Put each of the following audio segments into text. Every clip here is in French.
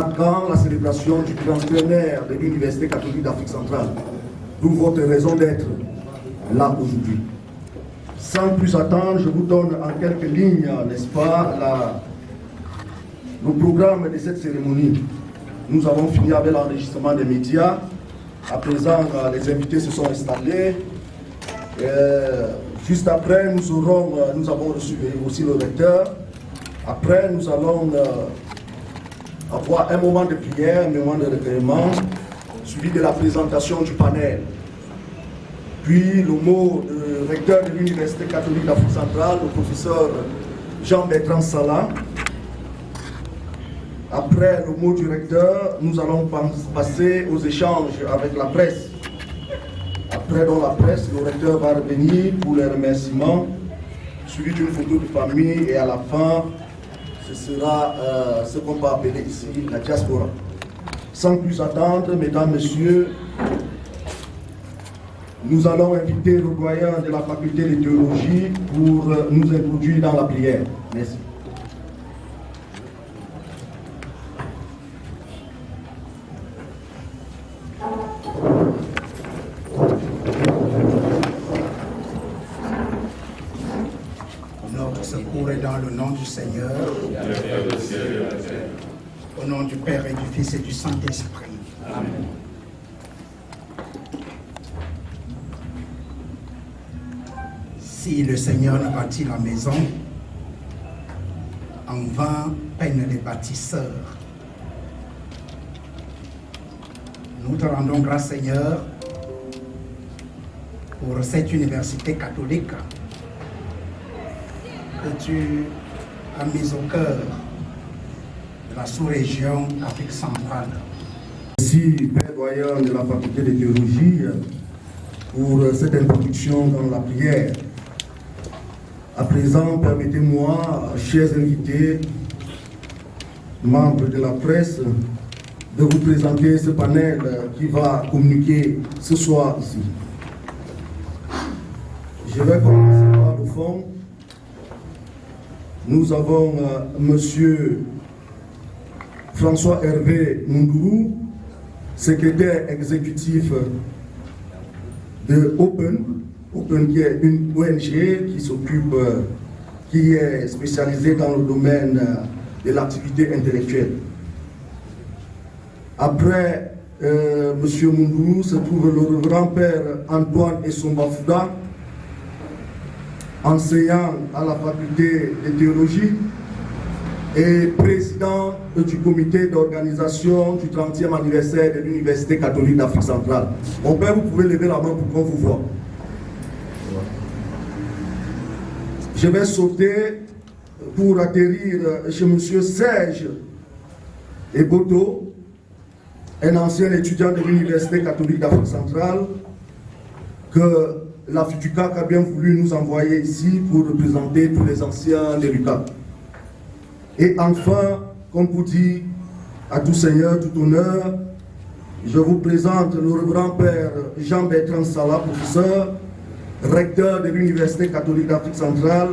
marquant la célébration du grand plénière de l'Université catholique d'Afrique centrale, d'où votre raison d'être là aujourd'hui. Sans plus attendre, je vous donne en quelques lignes, n'est-ce pas, le programme de cette cérémonie. Nous avons fini avec l'enregistrement des médias. À présent, les invités se sont installés. Juste après, nous avons reçu aussi le recteur. Après, nous allons avoir un moment de prière, un moment de recueillement, suivi de la présentation du panel. Puis le mot du recteur de l'Université catholique d'Afrique centrale, le professeur Jean-Bertrand Salah. Après le mot du recteur, nous allons passer aux échanges avec la presse. Après, dans la presse, le recteur va revenir pour les remerciements, suivi d'une photo de famille, et à la fin, ce sera ce qu'on va appeler ici la diaspora. Sans plus attendre, mesdames, messieurs, nous allons inviter le doyen de la faculté de théologie pour nous introduire dans la prière. Merci. Notre secours est dans le nom du Seigneur, au nom du Père et du Fils et du Saint-Esprit. Amen. Si le Seigneur ne bâtit la maison, en vain peinent les bâtisseurs. Nous te rendons grâce, Seigneur, pour cette université catholique que tu as mise au cœur de la sous-région Afrique centrale. Merci, Père doyen de la faculté de théologie, pour cette introduction dans la prière. À présent, permettez-moi, chers invités, membres de la presse, de vous présenter ce panel qui va communiquer ce soir ici. Je vais commencer par le fond. Nous avons Monsieur François Hervé Mundourou, secrétaire exécutif de Open qui est une ONG qui est spécialisée dans le domaine de l'activité intellectuelle. Après M. Mundourou se trouve le grand-père Antoine Essombafouda, enseignant à la faculté de théologie et président du comité d'organisation du 30e anniversaire de l'Université catholique d'Afrique centrale. Mon père, vous pouvez lever la main pour qu'on vous voit. Je vais sauter pour atterrir chez M. Serge Eboto, un ancien étudiant de l'Université catholique d'Afrique centrale, que la FITUCAC a bien voulu nous envoyer ici pour représenter tous les anciens de l'UCAC. Et enfin, comme vous dit, à tout seigneur, tout honneur, je vous présente le grand-père Jean-Bertrand Salah, professeur, recteur de l'Université catholique d'Afrique centrale,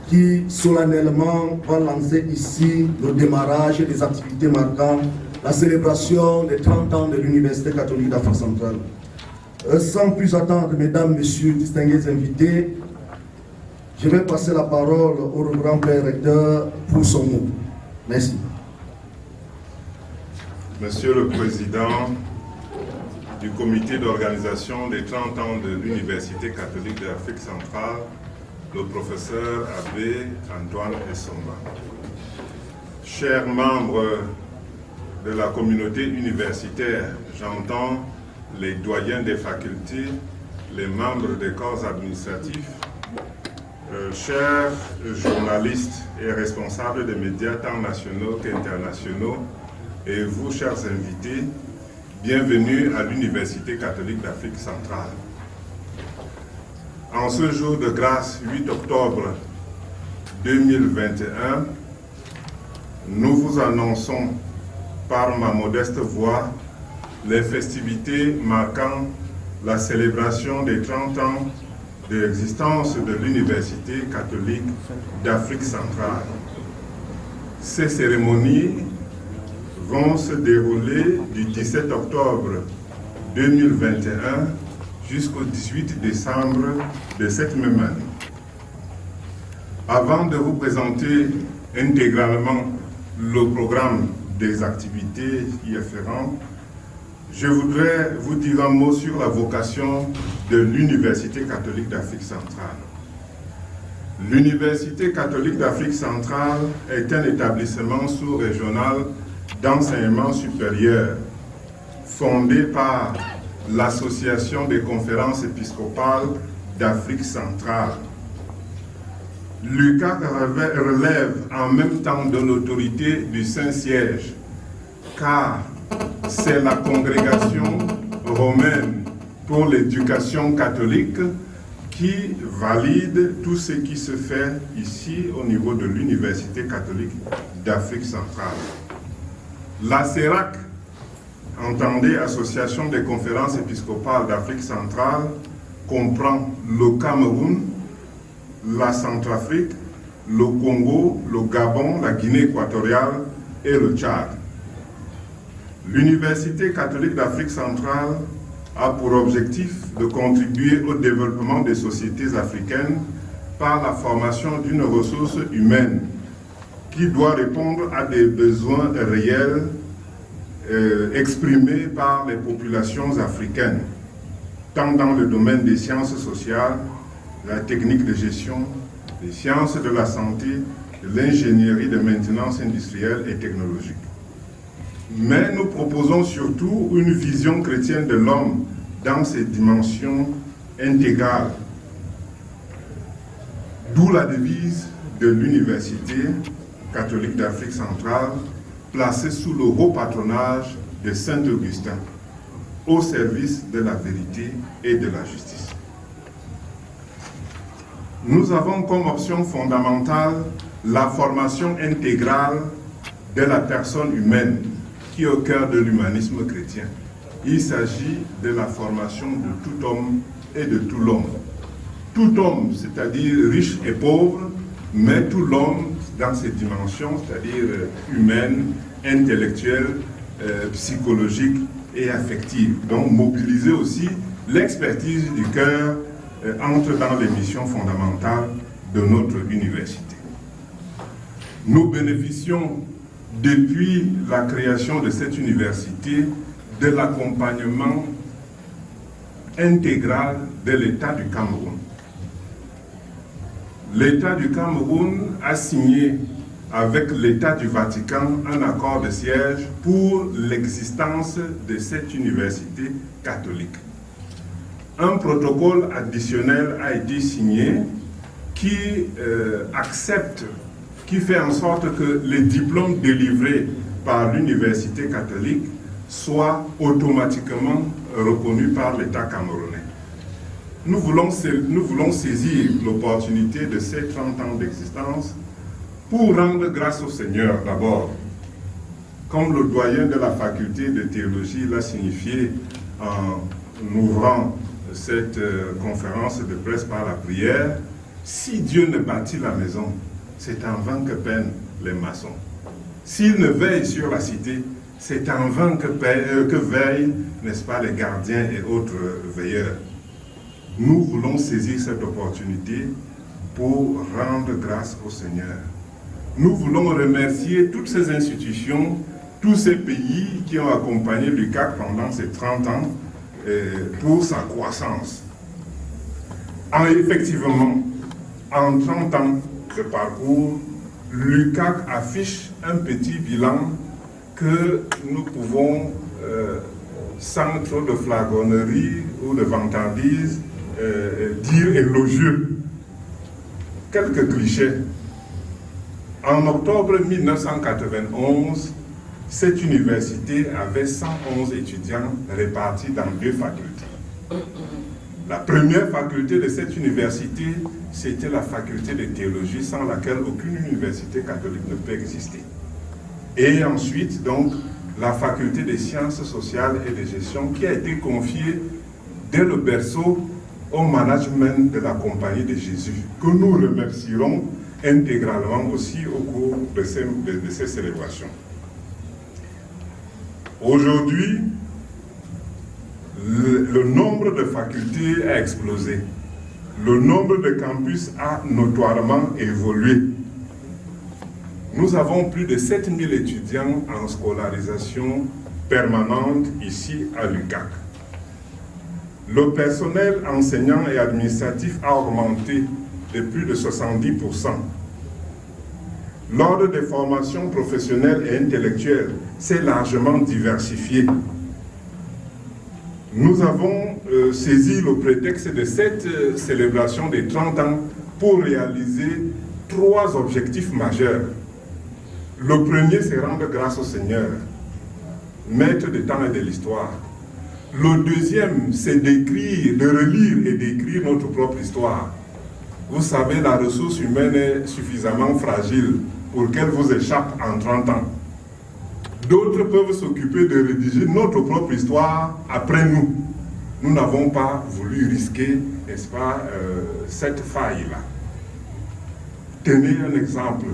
qui solennellement va lancer ici le démarrage des activités marquant la célébration des 30 ans de l'Université catholique d'Afrique centrale. Sans plus attendre, mesdames, messieurs, distingués invités, je vais passer la parole au grand-père recteur pour son mot. Merci. Monsieur le Président du comité d'organisation des 30 ans de l'Université catholique d'Afrique centrale, le professeur Abbé Antoine Essomba. Chers membres de la communauté universitaire, j'entends les doyens des facultés, les membres des corps administratifs, chers journalistes et responsables des médias tant nationaux qu'internationaux, et vous, chers invités, bienvenue à l'Université catholique d'Afrique centrale. En ce jour de grâce, 8 octobre 2021, nous vous annonçons par ma modeste voix les festivités marquant la célébration des 30 ans de l'existence de l'Université catholique d'Afrique centrale. Ces cérémonies vont se dérouler du 17 octobre 2021 jusqu'au 18 décembre de cette même année. Avant de vous présenter intégralement le programme des activités y afférentes, je voudrais vous dire un mot sur la vocation de l'Université catholique d'Afrique centrale. L'Université catholique d'Afrique centrale est un établissement sous-régional d'enseignement supérieur fondé par l'Association des conférences épiscopales d'Afrique centrale. L'UCAC relève en même temps de l'autorité du Saint-Siège, car c'est la congrégation romaine pour l'éducation catholique qui valide tout ce qui se fait ici au niveau de l'Université catholique d'Afrique centrale. La CERAC, entendez Association des conférences épiscopales d'Afrique centrale, comprend le Cameroun, la Centrafrique, le Congo, le Gabon, la Guinée équatoriale et le Tchad. L'Université catholique d'Afrique centrale a pour objectif de contribuer au développement des sociétés africaines par la formation d'une ressource humaine qui doit répondre à des besoins réels exprimés par les populations africaines, tant dans le domaine des sciences sociales, la technique de gestion, les sciences de la santé, de l'ingénierie de maintenance industrielle et technologique. Mais nous proposons surtout une vision chrétienne de l'homme dans ses dimensions intégrales. D'où la devise de l'Université catholique d'Afrique centrale, placée sous le haut patronage de Saint Augustin, au service de la vérité et de la justice. Nous avons comme option fondamentale la formation intégrale de la personne humaine, qui est au cœur de l'humanisme chrétien. Il s'agit de la formation de tout homme et de tout l'homme. Tout homme, c'est-à-dire riche et pauvre, mais tout l'homme dans ses dimensions, c'est-à-dire humaine, intellectuelle, psychologique et affective. Donc mobiliser aussi l'expertise du cœur entre dans les missions fondamentales de notre université. Nous bénéficions depuis la création de cette université de l'accompagnement intégral de l'État du Cameroun. L'État du Cameroun a signé avec l'État du Vatican un accord de siège pour l'existence de cette université catholique. Un protocole additionnel a été signé qui accepte, qui fait en sorte que les diplômes délivrés par l'université catholique soient automatiquement reconnus par l'État camerounais. Nous voulons saisir l'opportunité de ces 30 ans d'existence pour rendre grâce au Seigneur d'abord, comme le doyen de la faculté de théologie l'a signifié en ouvrant cette conférence de presse par la prière. Si Dieu ne bâtit la maison, c'est en vain que peinent les maçons. S'il ne veille sur la cité, c'est en vain que veillent, n'est-ce pas, les gardiens et autres veilleurs. Nous voulons saisir cette opportunité pour rendre grâce au Seigneur. Nous voulons remercier toutes ces institutions, tous ces pays qui ont accompagné l'UCAC pendant ces 30 ans pour sa croissance. Effectivement, en 30 ans de parcours, l'UCAC affiche un petit bilan que nous pouvons, sans trop de flagornerie ou de vantardise, dire élogieux. Quelques clichés. En octobre 1991, cette université avait 111 étudiants répartis dans 2 facultés. La première faculté de cette université, c'était la faculté de théologie, sans laquelle aucune université catholique ne peut exister. Et ensuite, donc, la faculté des sciences sociales et de gestion, qui a été confiée dès le berceau au management de la Compagnie de Jésus, que nous remercierons intégralement aussi au cours de ces célébrations. Aujourd'hui, le nombre de facultés a explosé. Le nombre de campus a notoirement évolué. Nous avons plus de 7000 étudiants en scolarisation permanente ici à l'UQAC. Le personnel enseignant et administratif a augmenté de plus de 70%. L'ordre des formations professionnelles et intellectuelles s'est largement diversifié. Nous avons saisi le prétexte de cette célébration des 30 ans pour réaliser 3 objectifs majeurs. Le premier, c'est rendre grâce au Seigneur, maître des temps et de l'histoire. Le deuxième, c'est d'écrire, de relire et d'écrire notre propre histoire. Vous savez, la ressource humaine est suffisamment fragile pour qu'elle vous échappe en 30 ans. D'autres peuvent s'occuper de rédiger notre propre histoire après nous. Nous n'avons pas voulu risquer, n'est-ce pas, cette faille-là. Tenez un exemple.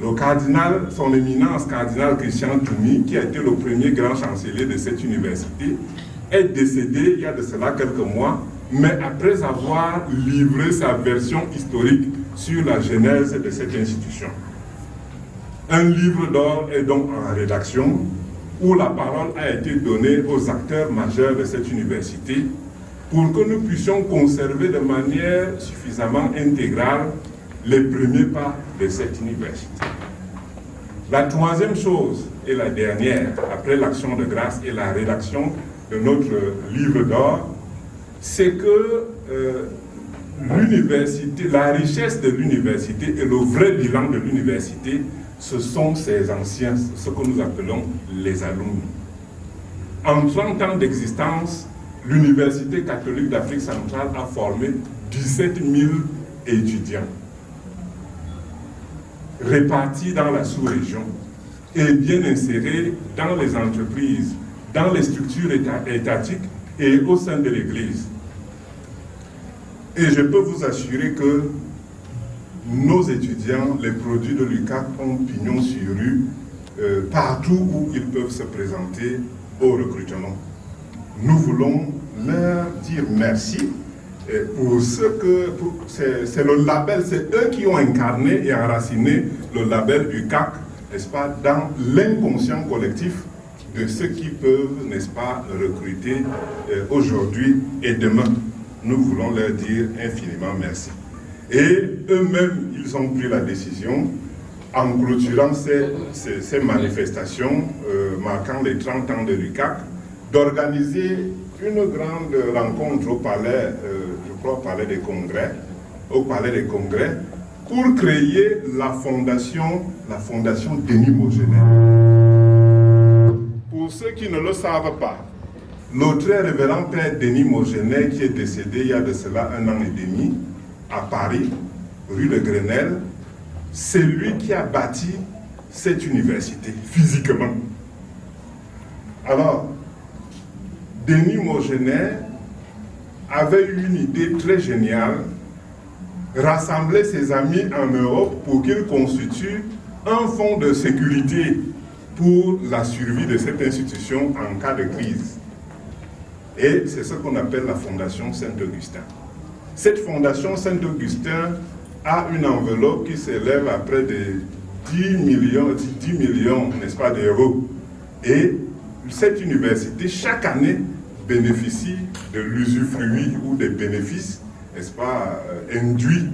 Le cardinal, son éminence cardinal Christian Toumi, qui a été le premier grand chancelier de cette université, est décédé il y a de cela quelques mois, mais après avoir livré sa version historique sur la genèse de cette institution. Un livre d'or est donc en rédaction où la parole a été donnée aux acteurs majeurs de cette université pour que nous puissions conserver de manière suffisamment intégrale les premiers pas de cette université. La troisième chose et la dernière, après l'action de grâce et la rédaction de notre livre d'or, c'est que l'université, la richesse de l'université et le vrai bilan de l'université, ce sont ces anciens, ce que nous appelons les alumni. En 30 ans d'existence, l'Université catholique d'Afrique centrale a formé 17 000 étudiants, répartis dans la sous-région et bien insérés dans les entreprises, dans les structures étatiques et au sein de l'Église. Et je peux vous assurer que nos étudiants, les produits de l'UQAC, ont pignon sur rue partout où ils peuvent se présenter au recrutement. Nous voulons leur dire merci pour ce que c'est le label, c'est eux qui ont incarné et enraciné le label UQAC, n'est-ce pas, dans l'inconscient collectif de ceux qui peuvent, n'est-ce pas, recruter aujourd'hui et demain. Nous voulons leur dire infiniment merci. Et eux-mêmes, ils ont pris la décision, en clôturant ces manifestations marquant les 30 ans de l'UQAC, d'organiser une grande rencontre au palais, je crois au palais des Congrès, pour créer la fondation Denis Mogenet. Pour ceux qui ne le savent pas, le très révérend père Denis Mogenet, qui est décédé il y a de cela 1 an et demi, à Paris, rue de Grenelle, c'est lui qui a bâti cette université, physiquement. Alors, Denis Mogenet avait eu une idée très géniale, rassembler ses amis en Europe pour qu'ils constituent un fonds de sécurité pour la survie de cette institution en cas de crise. Et c'est ce qu'on appelle la Fondation Saint-Augustin. Cette Fondation Saint-Augustin a une enveloppe qui s'élève à près de 10 millions, n'est-ce pas, d'euros. Et cette université, chaque année, bénéficie de l'usufruit ou des bénéfices, n'est-ce pas, induits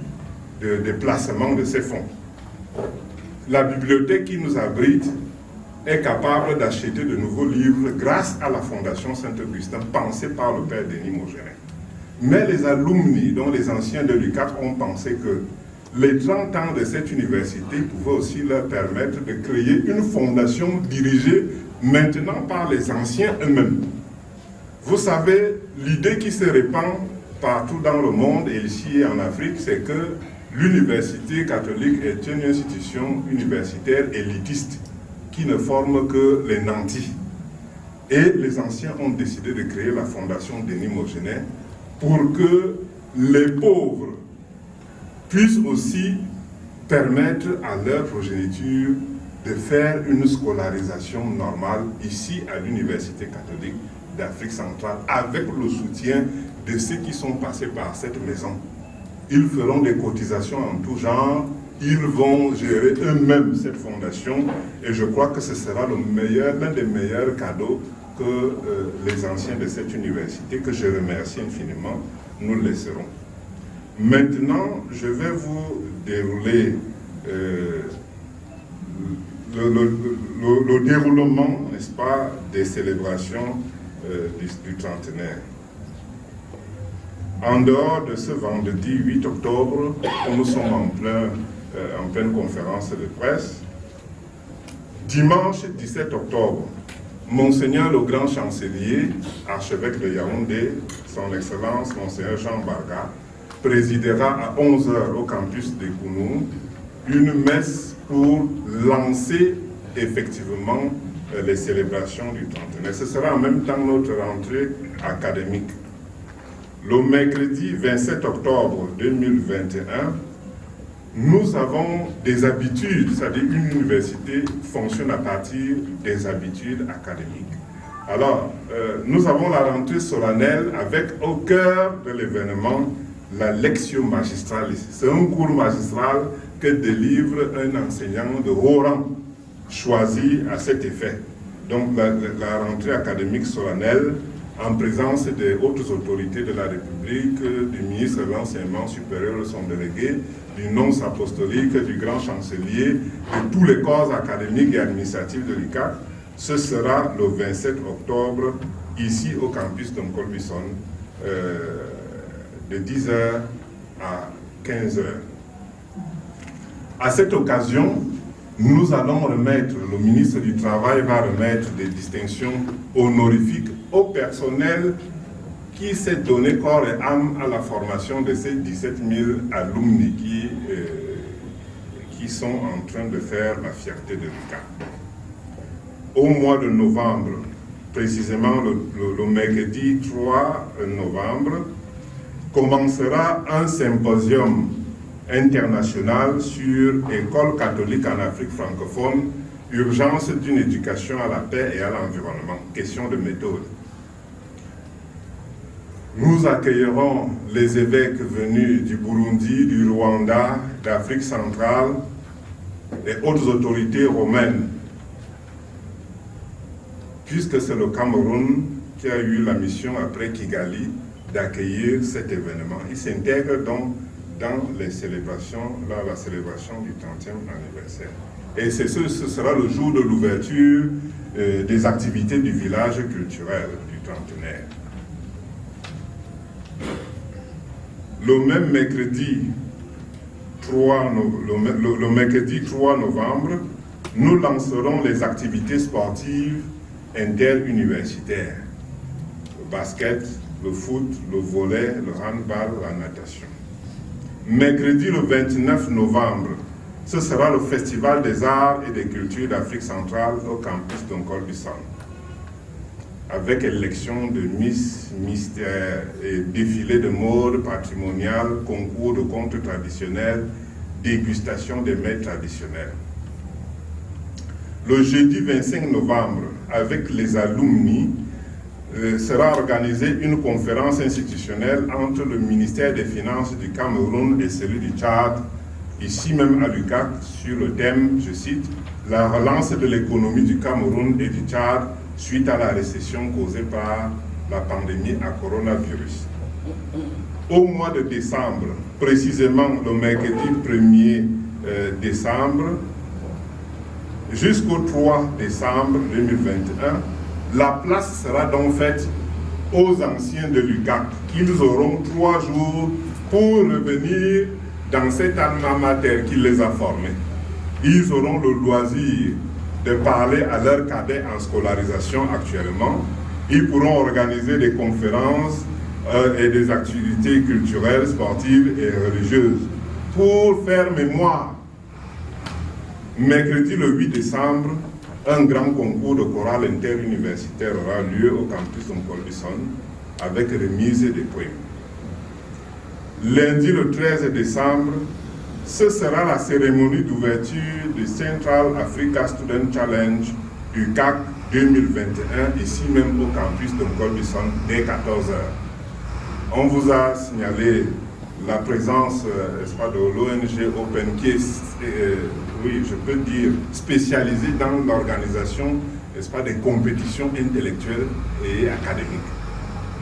des placements de ces fonds. La bibliothèque qui nous abrite est capable d'acheter de nouveaux livres grâce à la Fondation Saint-Augustin, pensée par le père Denis Mogenet. Mais les alumni, dont les anciens de l'UQAC, ont pensé que les 30 ans de cette université pouvaient aussi leur permettre de créer une fondation dirigée maintenant par les anciens eux-mêmes. Vous savez, l'idée qui se répand partout dans le monde et ici en Afrique, c'est que l'université catholique est une institution universitaire élitiste qui ne forme que les nantis. Et les anciens ont décidé de créer la Fondation Denis Mogenet pour que les pauvres puissent aussi permettre à leur progéniture de faire une scolarisation normale ici à l'Université catholique d'Afrique centrale avec le soutien de ceux qui sont passés par cette maison. Ils feront des cotisations en tout genre, ils vont gérer eux-mêmes cette fondation et je crois que ce sera l'un des meilleurs cadeaux que les anciens de cette université, que je remercie infiniment, nous laisserons. Maintenant, je vais vous dérouler le déroulement, n'est-ce pas, des célébrations du trentenaire. En dehors de ce vendredi 8 octobre, où nous sommes en pleine conférence de presse, dimanche 17 octobre, Monseigneur le Grand Chancelier, archevêque de Yaoundé, son Excellence Monseigneur Jean Barga, présidera à 11h au campus de Kounou une messe pour lancer effectivement les célébrations du trentenaire. Ce sera en même temps notre rentrée académique. Le mercredi 27 octobre 2021, nous avons des habitudes, c'est-à-dire une université fonctionne à partir des habitudes académiques. Alors, nous avons la rentrée solennelle avec au cœur de l'événement la Lectio Magistralis. C'est un cours magistral que délivre un enseignant de haut rang choisi à cet effet. Donc la rentrée académique solennelle en présence des hautes autorités de la République, du ministre de l'Enseignement supérieur, son délégué, du nonce apostolique, du grand chancelier, de tous les corps académiques et administratifs de l'UQAC. Ce sera le 27 octobre, ici au campus d'Onkolbison, de 10h à 15h. À cette occasion, nous allons remettre, le ministre du Travail va remettre des distinctions honorifiques au personnel qui s'est donné corps et âme à la formation de ces 17 000 alumni qui sont en train de faire la fierté de l'UQAC. Au mois de novembre, précisément le mercredi 3 novembre, commencera un symposium international sur École catholique en Afrique francophone, urgence d'une éducation à la paix et à l'environnement, question de méthode. Nous accueillerons les évêques venus du Burundi, du Rwanda, d'Afrique centrale, les hautes autorités romaines, puisque c'est le Cameroun qui a eu la mission après Kigali d'accueillir cet événement. Il s'intègre donc dans les célébrations, la célébration du 30e anniversaire. Et ce sera le jour de l'ouverture des activités du village culturel du trentenaire. Le même mercredi 3 novembre, nous lancerons les activités sportives interuniversitaires. Le basket, le foot, le volley, le handball, la natation. Mercredi le 29 novembre, ce sera le Festival des arts et des cultures d'Afrique centrale au campus d'Onkolbison, avec élection de Miss, mystère et défilé de mode patrimonial, concours de contes traditionnels, dégustation des mets traditionnels. Le jeudi 25 novembre, avec les alumni, sera organisée une conférence institutionnelle entre le ministère des Finances du Cameroun et celui du Tchad, ici même à l'UQAC, sur le thème, je cite, « La relance de l'économie du Cameroun et du Tchad suite à la récession causée par la pandémie à coronavirus ». Au mois de décembre, précisément le mercredi 1er décembre, jusqu'au 3 décembre 2021, la place sera donc faite aux anciens de l'UQAC. Ils auront 3 jours pour revenir dans cet alma mater qui les a formés. Ils auront le loisir de parler à leurs cadets en scolarisation actuellement. Ils pourront organiser des conférences et des activités culturelles, sportives et religieuses pour faire mémoire. Mercredi le 8 décembre, un grand concours de chorale interuniversitaire aura lieu au campus d'Onkolbison avec remise des poèmes. Lundi le 13 décembre, ce sera la cérémonie d'ouverture du Central Africa Student Challenge du CAC 2021, ici même au campus de Colbison, dès 14h. On vous a signalé la présence de l'ONG Open qui est, oui, je peux dire, spécialisée dans l'organisation des compétitions intellectuelles et académiques.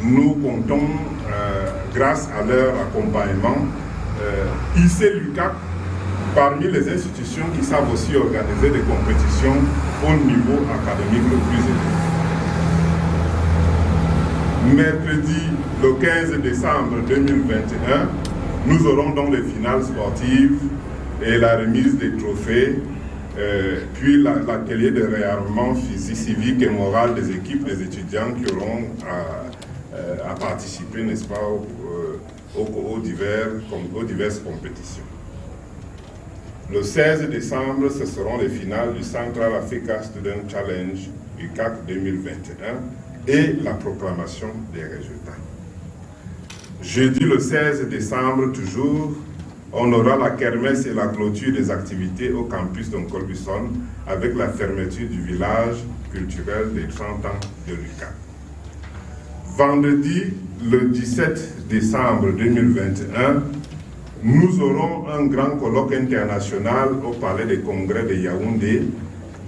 Nous comptons, grâce à leur accompagnement, hisser l'UCAC parmi les institutions qui savent aussi organiser des compétitions au niveau académique le plus élevé. Mercredi, le 15 décembre 2021, nous aurons donc les finales sportives et la remise des trophées, puis l'atelier de réarmement physique, civique et moral des équipes des étudiants qui auront à participer, n'est-ce pas, aux diverses compétitions. Le 16 décembre, ce seront les finales du Central Africa Student Challenge du CAC 2021 et la proclamation des résultats. Jeudi le 16 décembre, toujours, on aura la kermesse et la clôture des activités au campus de Colbison avec la fermeture du village culturel des 30 ans de l'UCAC. Vendredi, le 17 décembre 2021, nous aurons un grand colloque international au Palais des Congrès de Yaoundé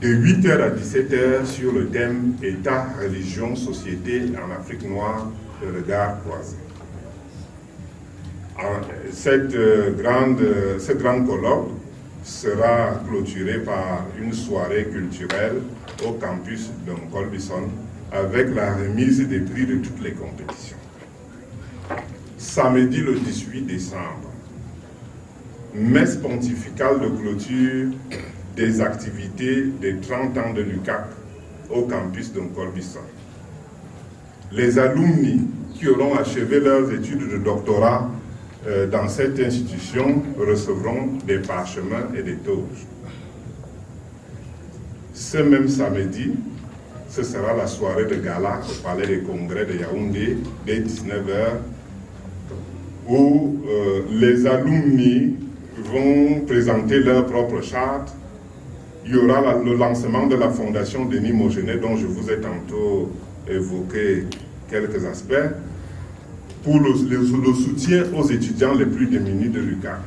de 8h à 17h sur le thème État, religion, société en Afrique noire, le regard croisé. Ce grand colloque sera clôturé par une soirée culturelle au campus de Colbison avec la remise des prix de toutes les compétitions. Samedi le 18 décembre, messe pontificale de clôture des activités des 30 ans de l'UCAC au campus de Colbison. Les alumni qui auront achevé leurs études de doctorat dans cette institution recevront des parchemins et des toges. Ce même samedi, ce sera la soirée de gala au Palais des Congrès de Yaoundé dès 19h où les alumni vont présenter leur propre charte. Il y aura le lancement de la fondation Denis Mogenet dont je vous ai tantôt évoqué quelques aspects pour le soutien aux étudiants les plus démunis de l'UCAC.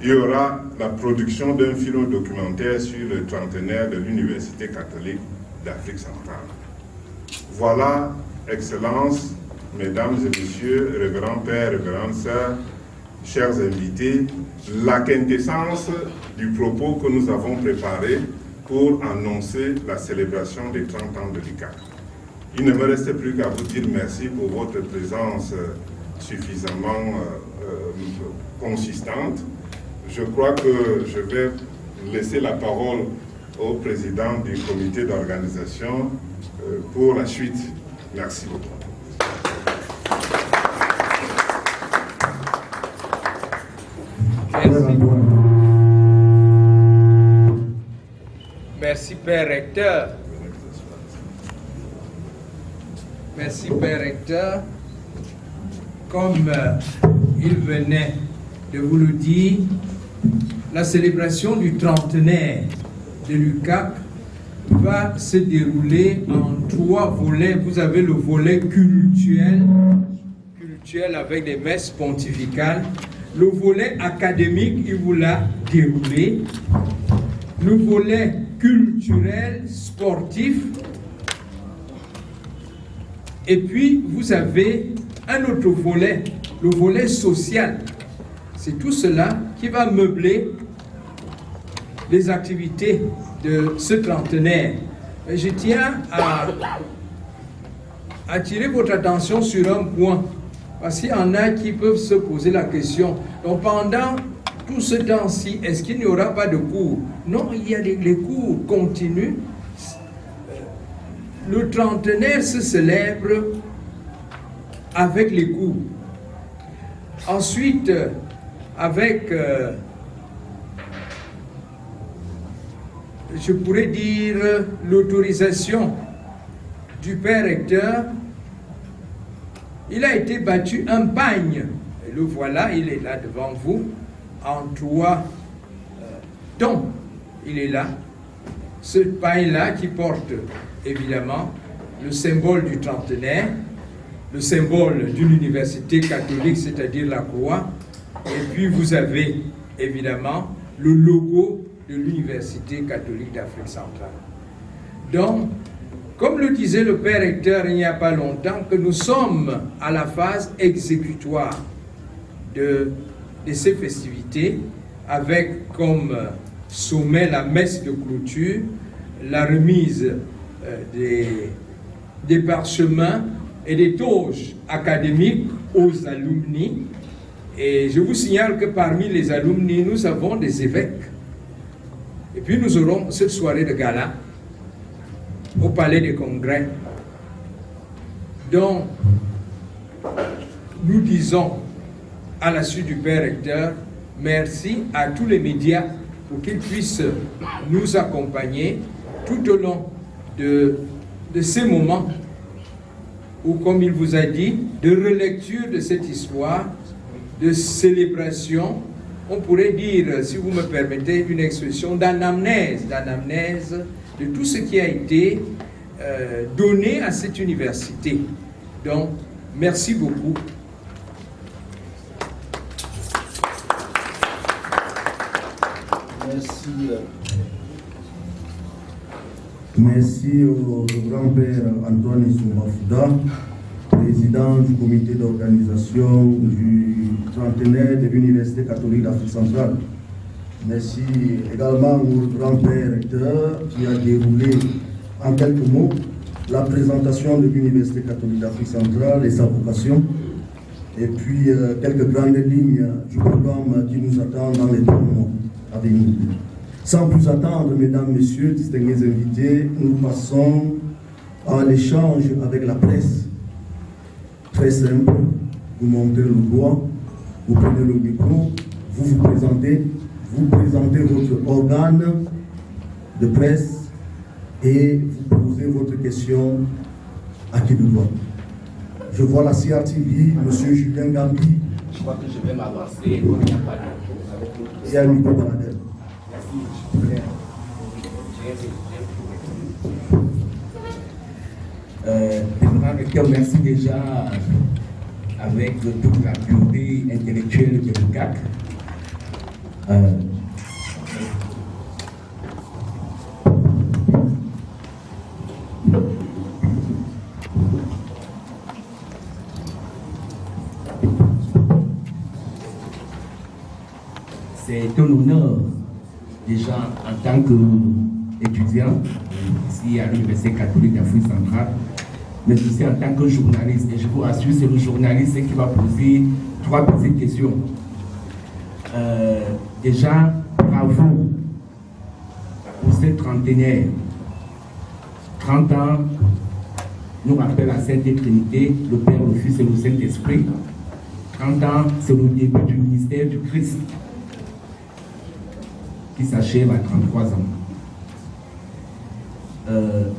Il y aura la production d'un film documentaire sur le trentenaire de l'Université catholique d'Afrique centrale. Voilà, Excellences, Mesdames et Messieurs, Révérends Pères, Révérends Sœurs, chers invités, la quintessence du propos que nous avons préparé pour annoncer la célébration des 30 ans de l'UCAC. Il ne me reste plus qu'à vous dire merci pour votre présence suffisamment consistante. Je crois que je vais laisser la parole au président du comité d'organisation pour la suite. Merci beaucoup. Merci, Père Recteur. Merci, Père Recteur. Comme il venait de vous le dire, la célébration du trentenaire de l'UCAC va se dérouler en 3 volets. Vous avez le volet cultuel avec des messes pontificales. Le volet académique, il vous l'a déroulé. Le volet culturel, sportif. Et puis, vous avez un autre volet, le volet social. C'est tout cela qui va meubler les activités de ce trentenaire. Et je tiens à attirer votre attention sur un point, parce qu'il y en a qui peuvent se poser la question. Donc pendant tout ce temps-ci, est-ce qu'il n'y aura pas de cours? Non, il y a les cours continuent. Le trentenaire se célèbre avec les cours. Ensuite, avec, je pourrais dire, l'autorisation du Père Recteur, il a été battu un pagne. Et le voilà, il est là devant vous, en 3 tons. Il est là. Ce pain-là qui porte évidemment le symbole du trentenaire, le symbole d'une université catholique, c'est-à-dire la croix. Et puis vous avez évidemment le logo de l'Université catholique d'Afrique centrale. Donc, comme le disait le père recteur il n'y a pas longtemps, que nous sommes à la phase exécutoire de ces festivités, avec comme sommet la messe de clôture, la remise des parchemins et des toges académiques aux alumni. Et je vous signale que parmi les alumni, nous avons des évêques. Et puis nous aurons cette soirée de gala au Palais des Congrès. Donc, nous disons à la suite du père recteur, merci à tous les médias pour qu'ils puissent nous accompagner tout au long de ces moments où, comme il vous a dit, de relecture de cette histoire, de célébration, on pourrait dire, si vous me permettez une expression, d'anamnèse de tout ce qui a été donné à cette université. Donc, merci beaucoup. Merci au grand-père Antoine Soumafouda, président du comité d'organisation du trentenaire de l'Université catholique d'Afrique centrale. Merci également au grand-père recteur qui a déroulé en quelques mots la présentation de l'Université catholique d'Afrique centrale et sa vocation, et puis quelques grandes lignes du programme qui nous attend dans les 3 mois à venir. Sans plus attendre, mesdames, messieurs, distingués invités, nous passons à l'échange avec la presse. Très simple, vous montez le doigt, vous prenez le micro, vous présentez votre organe de presse et vous posez votre question à qui de droit. Je vois la CRTV, M. Julien Gambi. Je crois que je vais m'avancer, il n'y a pas de... Il y a un micro baladeur. Merci déjà avec toute la communauté intellectuelle de l'UCAC. C'est un honneur déjà en tant qu'étudiant ici à l'Université catholique d'Afrique centrale, mais aussi en tant que journaliste. Et je vous assure, c'est le journaliste qui va poser 3 petites questions. Déjà, bravo pour cette trentenaire. 30 ans nous rappelle la Sainte Trinité, le Père, le Fils et le Saint-Esprit. 30 ans, c'est le début du ministère du Christ qui s'achève à 33 ans.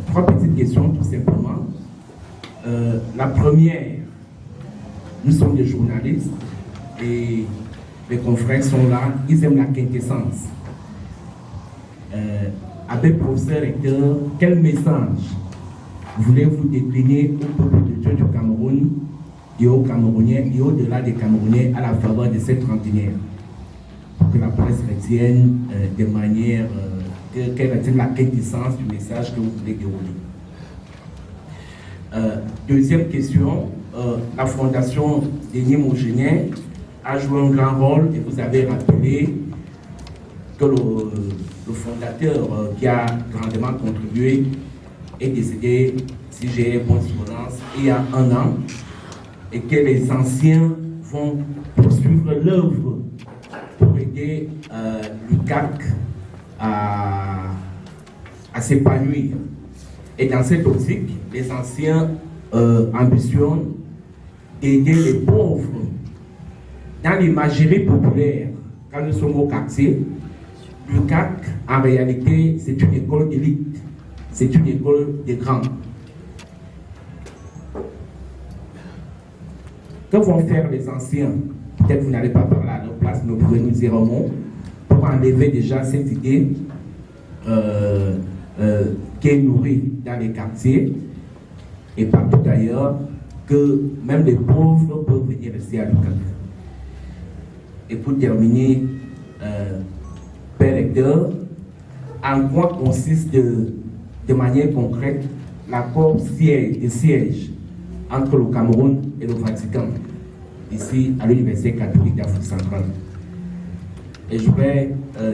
3 petites questions tout simplement. La première, nous sommes des journalistes et les confrères sont là, ils aiment la quintessence. Avec professeur recteur, quel message voulez-vous décliner au peuple de Dieu du Cameroun et aux Camerounais et au-delà des Camerounais à la faveur de cette trentenaire, pour que la presse retienne de manière, qu'elle retienne la quintessence du message que vous voulez dérouler. Deuxième question, la fondation Denis Montgenien a joué un grand rôle et vous avez rappelé que le fondateur qui a grandement contribué est décédé, si j'ai bonne souvenance, il y a 1 an, et que les anciens vont poursuivre l'œuvre pour aider l'UCAC à s'épanouir. Et dans cette optique, les anciens ambitionnent d'aider les pauvres. Dans l'imagerie populaire, quand nous sommes au quartier, l'UCAC, en réalité, c'est une école d'élite, c'est une école des grands. Que vont faire les anciens pour peut-être vous n'allez pas parler à notre place, mais vous pouvez nous dire un mot pour enlever déjà cette idée qui est nourrie dans les quartiers et partout ailleurs, que même les pauvres peuvent venir ici à l'UCAC. Et pour terminer, Père Recteur, en quoi consiste de manière concrète l'accord de siège entre le Cameroun et le Vatican, ici à l'Université catholique d'Afrique centrale? Et je voudrais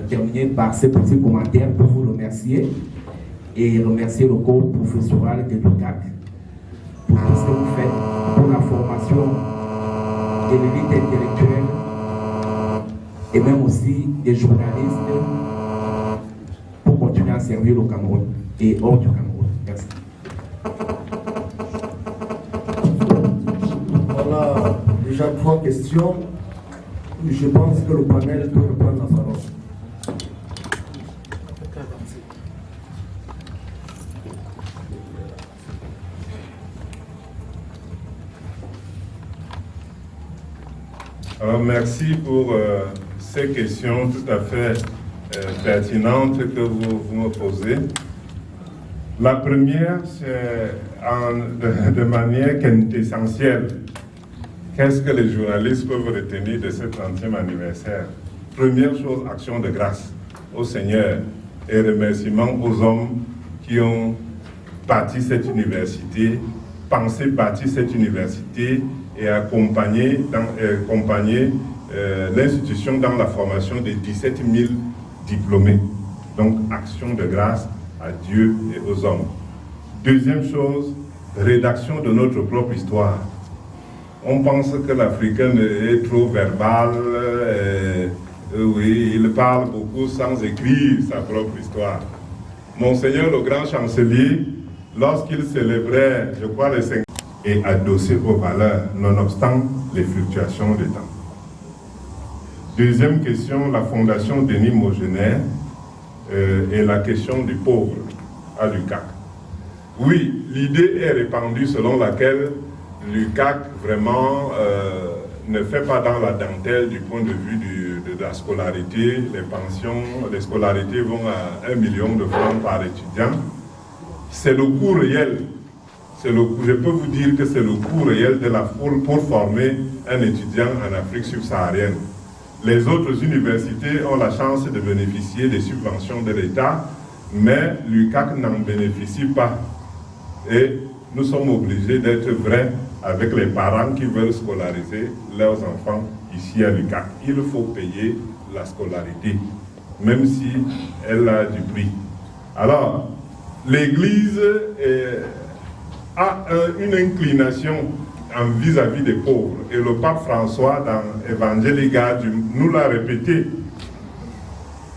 terminer par ces petits commentaires pour vous remercier et remercier le corps professoral de l'UCAC pour tout ce que vous faites pour la formation de l'élite intellectuelle et même aussi des journalistes pour continuer à servir le Cameroun et hors du Cameroun. Merci. Voilà déjà 3 questions. Je pense que le panel peut reprendre la parole. Alors, merci pour ces questions tout à fait pertinentes que vous me posez. La première, c'est de manière quintessentielle. Qu'est-ce que les journalistes peuvent retenir de ce 30e anniversaire? Première chose, action de grâce au Seigneur et remerciements aux hommes qui ont bâti cette université, pensé bâtir cette université et accompagner l'institution dans la formation des 17 000 diplômés. Donc, action de grâce à Dieu et aux hommes. Deuxième chose, rédaction de notre propre histoire. On pense que l'Africain est trop verbal, oui, il parle beaucoup sans écrire sa propre histoire. Monseigneur le grand chancelier, lorsqu'il célébrait, je crois, les 5 et adossé aux valeurs, nonobstant les fluctuations du temps. Deuxième question, la fondation Denis Mogenet et la question du pauvre à l'UCAC. Oui, l'idée est répandue selon laquelle l'UCAC vraiment ne fait pas dans la dentelle du point de vue de la scolarité. Les pensions, les scolarités vont à 1 million de francs par étudiant. C'est le coût réel. Je peux vous dire que c'est le coût réel de la foule pour former un étudiant en Afrique subsaharienne. Les autres universités ont la chance de bénéficier des subventions de l'État, mais l'UCAC n'en bénéficie pas. Et nous sommes obligés d'être vrais avec les parents qui veulent scolariser leurs enfants ici à l'UCAC. Il faut payer la scolarité, même si elle a du prix. Alors, l'Église a une inclination vis-à-vis des pauvres. Et le pape François, dans Evangelii Gaudium, nous l'a répété.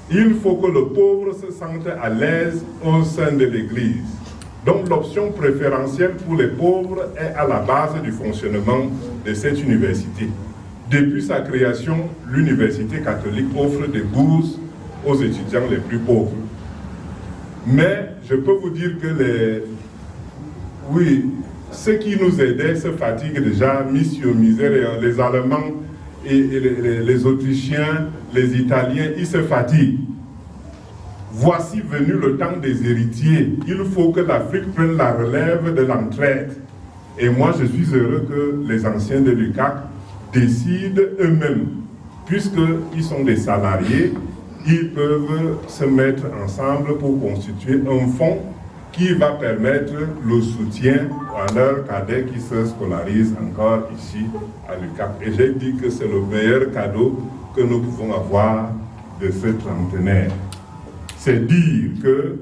Il faut que le pauvre se sente à l'aise au sein de l'Église. Donc l'option préférentielle pour les pauvres est à la base du fonctionnement de cette université. Depuis sa création, l'université catholique offre des bourses aux étudiants les plus pauvres. Mais je peux vous dire que ceux qui nous aidaient se fatiguent déjà, mission misère, les Allemands et les Autrichiens, les Italiens, ils se fatiguent. Voici venu le temps des héritiers. Il faut que l'Afrique prenne la relève de l'entraide. Et moi, je suis heureux que les anciens de l'UCAC décident eux-mêmes. Puisqu'ils sont des salariés, ils peuvent se mettre ensemble pour constituer un fonds qui va permettre le soutien à leurs cadets qui se scolarisent encore ici à l'UCAC. Et j'ai dit que c'est le meilleur cadeau que nous pouvons avoir de ce trentenaire. C'est dire que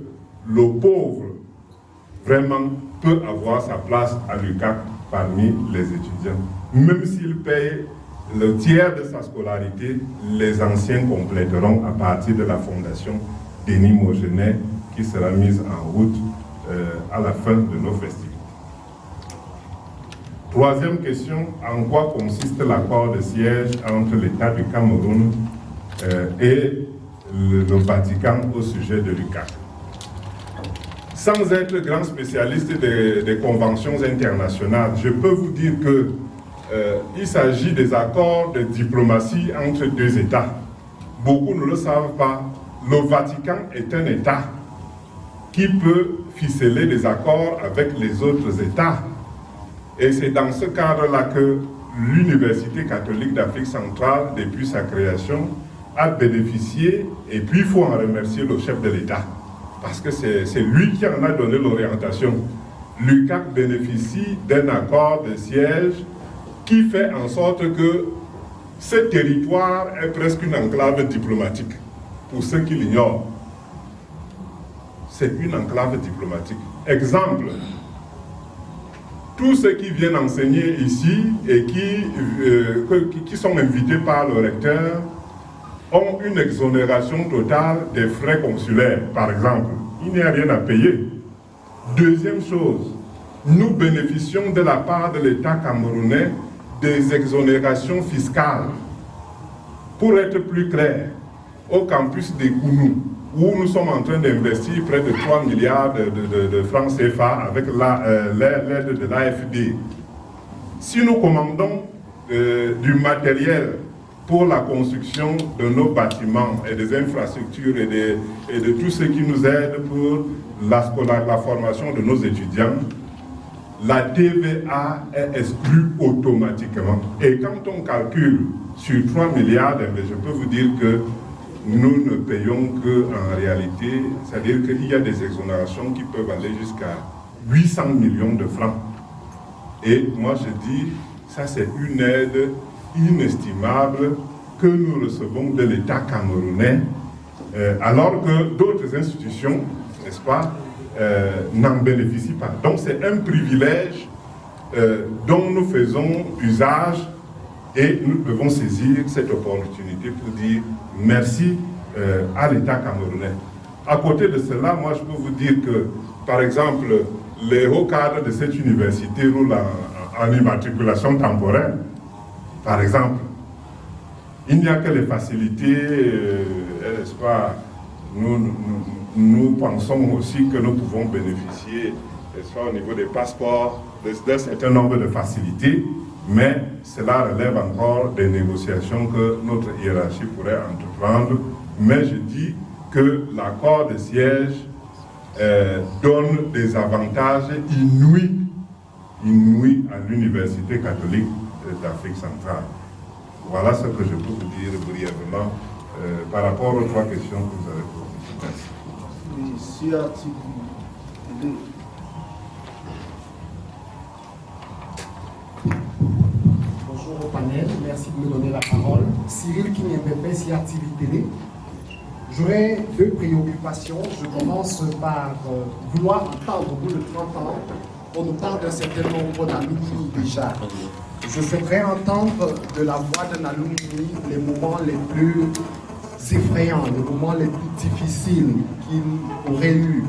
le pauvre, vraiment, peut avoir sa place à l'UCAC parmi les étudiants. Même s'il paye le tiers de sa scolarité, les anciens compléteront à partir de la fondation Denis Mogenet qui sera mise en route à la fin de nos festivités. Troisième question, en quoi consiste l'accord de siège entre l'État du Cameroun et le Vatican au sujet de l'UCAC? Sans être grand spécialiste des conventions internationales, je peux vous dire que il s'agit des accords de diplomatie entre deux États. Beaucoup ne le savent pas. Le Vatican est un État qui peut ficeler des accords avec les autres États. Et c'est dans ce cadre-là que l'Université catholique d'Afrique centrale, depuis sa création, a bénéficié, et puis il faut en remercier le chef de l'État, parce que c'est lui qui en a donné l'orientation. L'UCAC bénéficie d'un accord de siège qui fait en sorte que ce territoire est presque une enclave diplomatique. Pour ceux qui l'ignorent, c'est une enclave diplomatique. Exemple, tous ceux qui viennent enseigner ici et qui sont invités par le recteur ont une exonération totale des frais consulaires, par exemple. Il n'y a rien à payer. Deuxième chose, nous bénéficions de la part de l'État camerounais des exonérations fiscales. Pour être plus clair, au campus de Kounou, où nous sommes en train d'investir près de 3 milliards de francs CFA avec l'aide de l'AFD. Si nous commandons du matériel pour la construction de nos bâtiments et des infrastructures et de tout ce qui nous aide pour la formation de nos étudiants, la TVA est exclue automatiquement. Et quand on calcule sur 3 milliards, je peux vous dire que nous ne payons qu'en réalité, c'est-à-dire qu'il y a des exonérations qui peuvent aller jusqu'à 800 millions de francs. Et moi je dis, ça c'est une aide inestimable que nous recevons de l'État camerounais, alors que d'autres institutions, n'est-ce pas, n'en bénéficient pas. Donc c'est un privilège dont nous faisons usage et nous devons saisir cette opportunité pour dire merci à l'État camerounais. À côté de cela, moi je peux vous dire que, par exemple, les hauts cadres de cette université roulent en immatriculation temporaire. Par exemple, il n'y a que les facilités, n'est-ce pas, nous pensons aussi que nous pouvons bénéficier, n'est-ce pas, au niveau des passeports, d'un certain nombre de facilités, mais cela relève encore des négociations que notre hiérarchie pourrait entreprendre. Mais je dis que l'accord de siège donne des avantages inouïs à l'Université catholique d'Afrique centrale. Voilà ce que je peux vous dire brièvement par rapport aux 3 questions que vous avez posées. Merci. Bonjour au panel, merci de me donner la parole. Cyril Kinyembebe, CRTV Télé. J'aurais 2 préoccupations. Je commence par vouloir entendre au bout de 30 ans, on nous parle d'un certain nombre d'alumni déjà. Je souhaiterais entendre de la voix d'un alumni les moments les plus effrayants, les moments les plus difficiles qu'il aurait eu.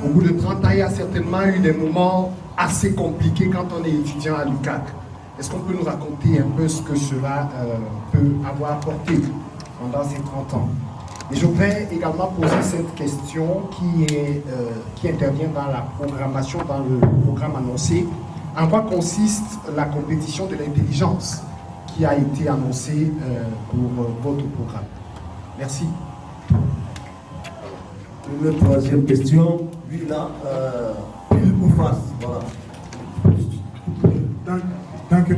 Au bout de 30 ans, il y a certainement eu des moments assez compliqués quand on est étudiant à l'UCAC. Est-ce qu'on peut nous raconter un peu ce que cela peut avoir apporté pendant ces 30 ans? Et je voudrais également poser cette question qui intervient dans la programmation, dans le programme annoncé. En quoi consiste la compétition de l'intelligence qui a été annoncée pour votre programme? Merci. Une 3e question, lui là, pile ou face, voilà. Thank you.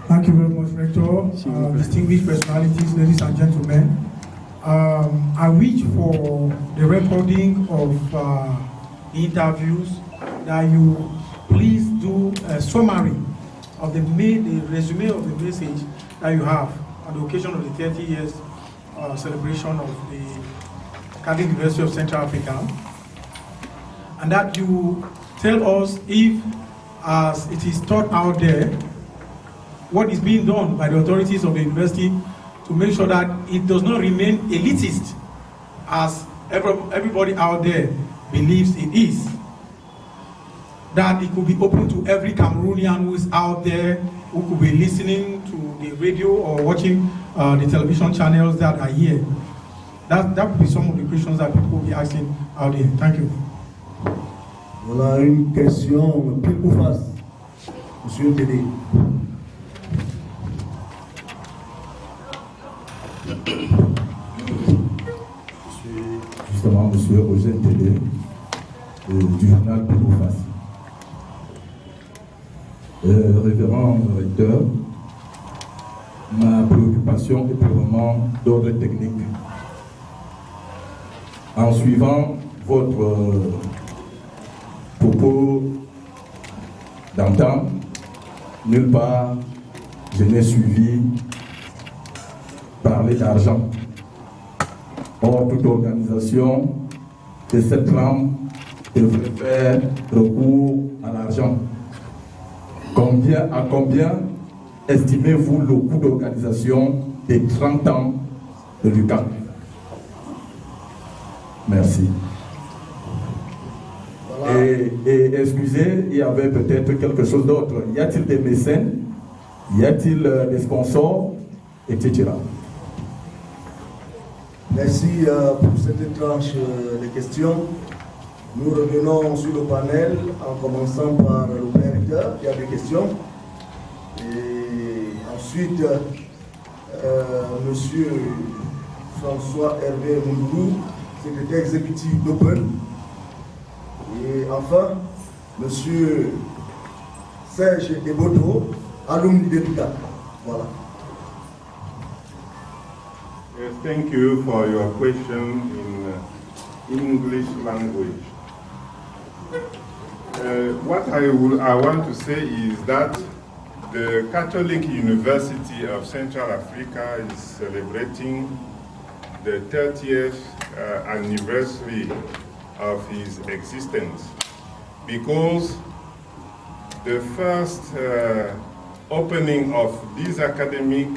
Thank you very much, Rector. Distinguished personalities, ladies and gentlemen. I wish for the recording of the interviews that you please do a summary of the resume of the message that you have on the occasion of the 30 years celebration of the Catholic University of Central Africa, and that you tell us if, as it is taught out there, what is being done by the authorities of the university to make sure that it does not remain elitist, as everybody out there believes it is. That it could be open to every Cameroonian who is out there, who could be listening to the radio or watching the television channels that are here. That would be some of the questions that people will be asking out there. Thank you. Voilà une question pile ou face. Monsieur Tédé. Je suis justement monsieur Eugène Tédé du journal Pile ou face. Révérend recteur, ma préoccupation est purement d'ordre technique. En suivant votre propos d'antan, nulle part je n'ai suivi parler d'argent. Or, toute organisation de cette trempe devrait faire recours à l'argent. À combien estimez-vous le coût d'organisation des 30 ans de l'UQAM? Merci. Voilà. Et excusez, il y avait peut-être quelque chose d'autre. Y a-t-il des mécènes? Y a-t-il des sponsors? Etc. Merci pour cette tranche de questions. Nous revenons sur le panel en commençant par le directeur qui a des questions. Et ensuite, monsieur François Hervé Moundou, secrétaire exécutif d'Open. Et enfin, monsieur Serge Eboto, alumni de l'UQAM. Voilà. Yes, thank you for your question in English language. What I want to say is that the Catholic University of Central Africa is celebrating the 30th anniversary of its existence, because the first opening of this academic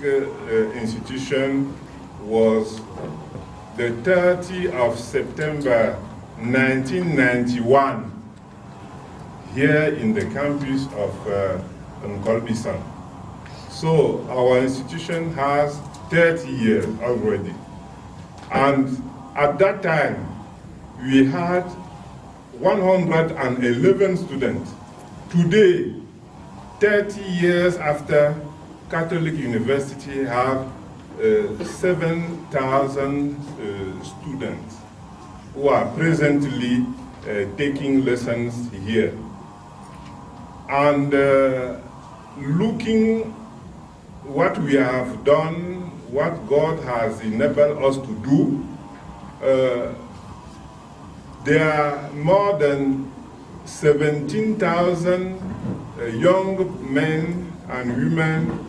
institution was the 30th of September 1991 here in the campus of Nkolbisan. So our institution has 30 years already. And at that time, we had 111 students. Today, 30 years after, Catholic University have 7,000 students who are presently taking lessons here. And looking what we have done, what God has enabled us to do, there are more than 17,000 young men and women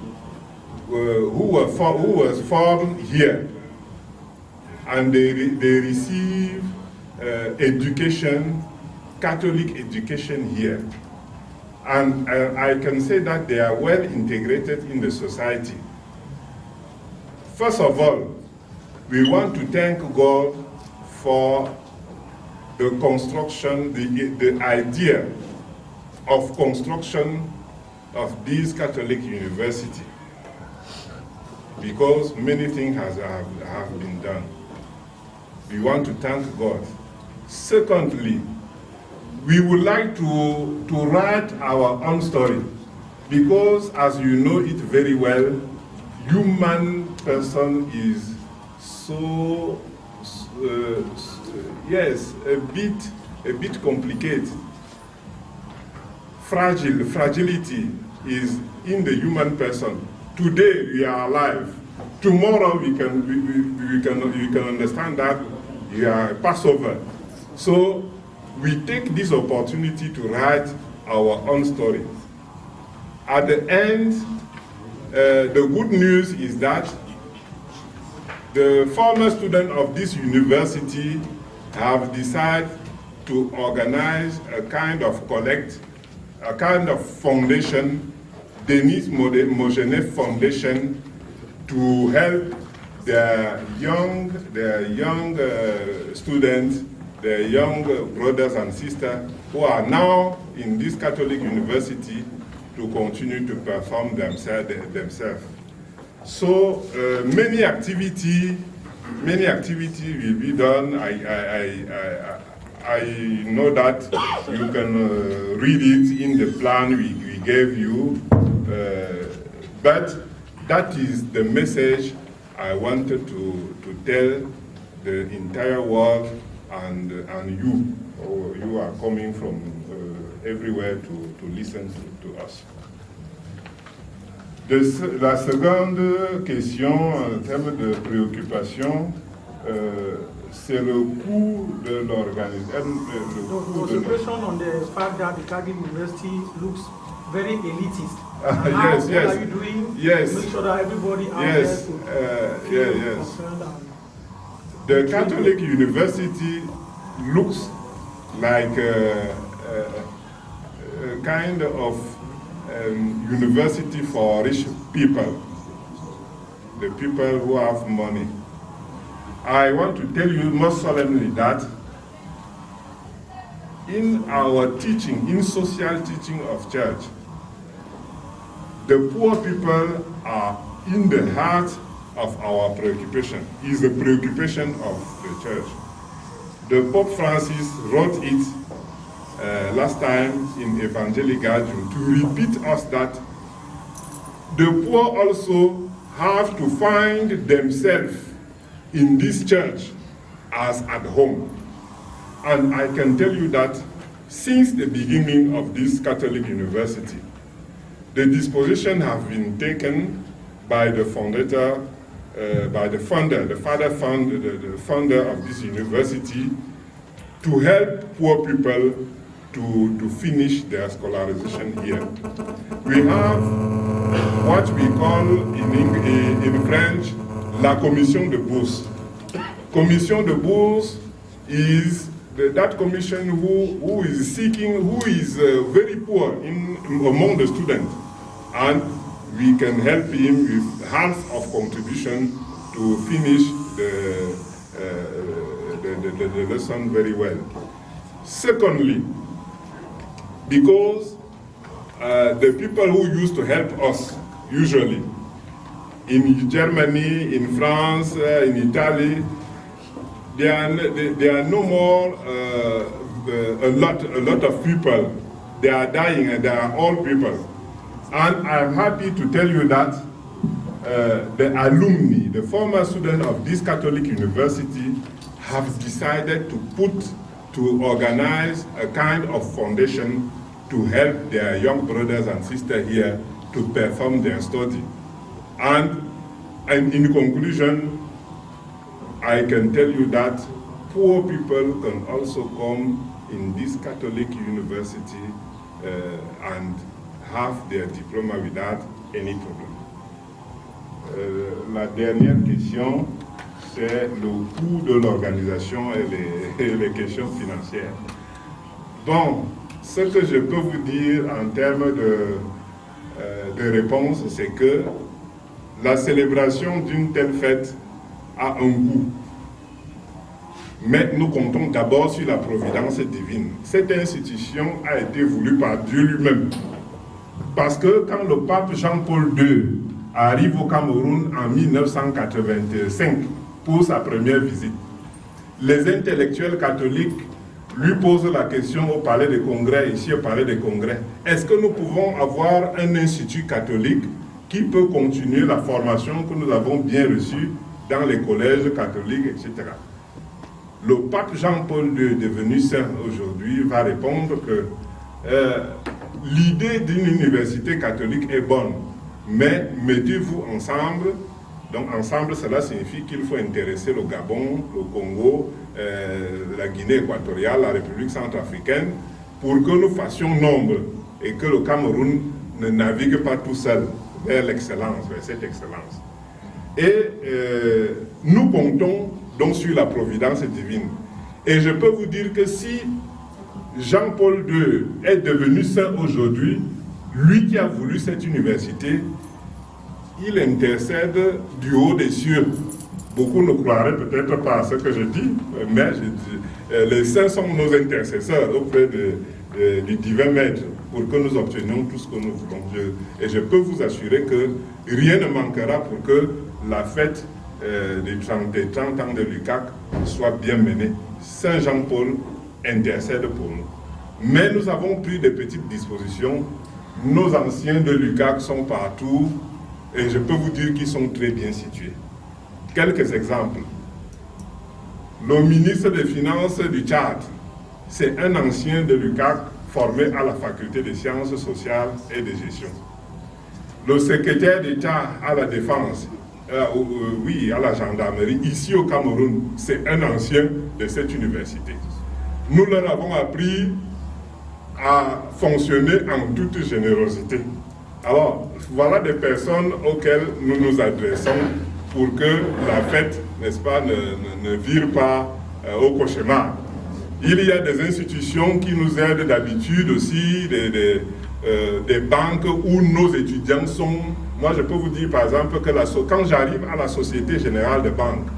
who was formed here, and they receive education, Catholic education here. And I can say that they are well integrated in the society. First of all, we want to thank God for the construction, the idea of construction of this Catholic university, because many things have been done. We want to thank God. Secondly, we would like to write our own story, because as you know it very well, human person is so, yes, a bit complicated. Fragility is in the human person. Today we are alive. Tomorrow you can understand that you are Passover. So we take this opportunity to write our own story. At the end, the good news is that the former students of this university have decided to organize a kind of collect, a kind of foundation, Denis Mogenet Foundation, to help their young students, their young brothers and sisters who are now in this Catholic university to continue to perform themselves. So many activity will be done. I know that you can read it in the plan we gave you, but that is the message I wanted to tell the entire world and you. You are coming from everywhere to listen to us. La seconde question en termes de préoccupation, c'est le coût de l'organisation. The question on the fact that the Catholic University looks very elitist. Yes, what yes. are you doing? Yes. Make sure that everybody out Yes, there to feel yes. concerned and The Catholic University looks like a kind of university for rich people, the people who have money. I want to tell you most solemnly that in our teaching, in social teaching of church, the poor people are in the heart of our preoccupation, is the preoccupation of the church. The Pope Francis wrote it last time in Evangelii Gaudium to repeat us that the poor also have to find themselves in this church as at home. And I can tell you that since the beginning of this Catholic University, the disposition have been taken by the founder, the founder of this university, to help poor people to finish their scholarization here. We have what we call in French, la commission de bourse. Commission de bourse is that commission who is seeking, who is very poor among the students. And we can help him with half of contribution to finish the lesson very well. Secondly, because the people who used to help us, usually, in Germany, in France, in Italy, there are no more a lot of people. They are dying and they are old people. And I'm happy to tell you that the alumni, the former students of this Catholic University, have decided to organize a kind of foundation to help their young brothers and sisters here to perform their study. And in conclusion, I can tell you that poor people can also come in this Catholic University and have their diploma without any problem. La dernière question, c'est le coût de l'organisation et les questions financières. Bon, ce que je peux vous dire en termes de réponse, c'est que la célébration d'une telle fête a un coût. Mais nous comptons d'abord sur la providence divine. Cette institution a été voulue par Dieu lui-même. Parce que quand le pape Jean-Paul II arrive au Cameroun en 1985 pour sa première visite, les intellectuels catholiques lui posent la question au Palais des Congrès, ici au Palais des Congrès. Est-ce que nous pouvons avoir un institut catholique qui peut continuer la formation que nous avons bien reçue dans les collèges catholiques, etc. Le pape Jean-Paul II, devenu saint aujourd'hui, va répondre que l'idée d'une université catholique est bonne, mais mettez-vous ensemble. Donc ensemble, cela signifie qu'il faut intéresser le Gabon, le Congo, la Guinée équatoriale, la République centrafricaine, pour que nous fassions nombre et que le Cameroun ne navigue pas tout seul vers l'excellence, vers cette excellence. Et nous comptons donc sur la providence divine. Et je peux vous dire que si Jean-Paul II est devenu saint aujourd'hui, lui qui a voulu cette université, il intercède du haut des cieux. Beaucoup ne croiraient peut-être pas à ce que je dis, mais les saints sont nos intercesseurs auprès du divin maître pour que nous obtenions tout ce que nous voulons. Et je peux vous assurer que rien ne manquera pour que la fête des 30 ans de l'UCAC soit bien menée. Saint Jean-Paul intercède pour nous. Mais nous avons pris des petites dispositions. Nos anciens de l'UCAC sont partout et je peux vous dire qu'ils sont très bien situés. Quelques exemples. Le ministre des Finances du Tchad, c'est un ancien de l'UCAC formé à la faculté des sciences sociales et de gestion. Le secrétaire d'État à la défense, à la gendarmerie, ici au Cameroun, c'est un ancien de cette université. Nous leur avons appris à fonctionner en toute générosité. Alors, voilà des personnes auxquelles nous nous adressons pour que la fête, n'est-ce pas, ne vire pas au cauchemar. Il y a des institutions qui nous aident d'habitude aussi, des banques où nos étudiants sont. Moi, je peux vous dire par exemple que quand j'arrive à la Société Générale de Banque,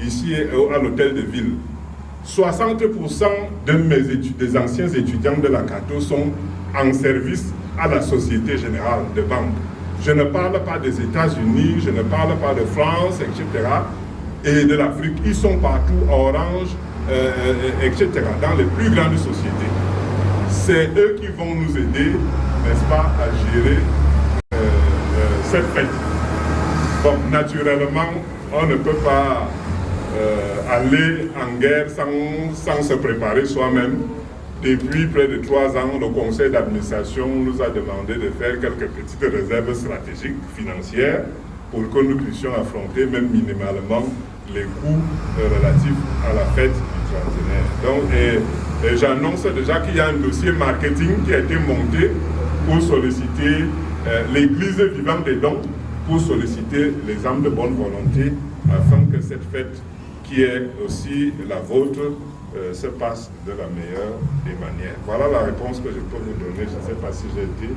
ici à l'hôtel de ville, 60% des anciens étudiants de la CATO sont en service à la Société Générale de Banque. Je ne parle pas des États-Unis, je ne parle pas de France, etc. et de l'Afrique. Ils sont partout, Orange, etc., dans les plus grandes sociétés. C'est eux qui vont nous aider, n'est-ce pas, à gérer cette fête. Bon, naturellement, on ne peut pas aller en guerre sans se préparer soi-même. Depuis près de 3 ans, le conseil d'administration nous a demandé de faire quelques petites réserves stratégiques financières pour que nous puissions affronter même minimalement les coûts relatifs à la fête du 31. Donc, et j'annonce déjà qu'il y a un dossier marketing qui a été monté pour solliciter l'église vivante des dons, pour solliciter les âmes de bonne volonté, afin que cette fête, qui est aussi la vôtre, se passe de la meilleure des manières. Voilà la réponse que je peux vous donner. Je ne sais pas si j'ai été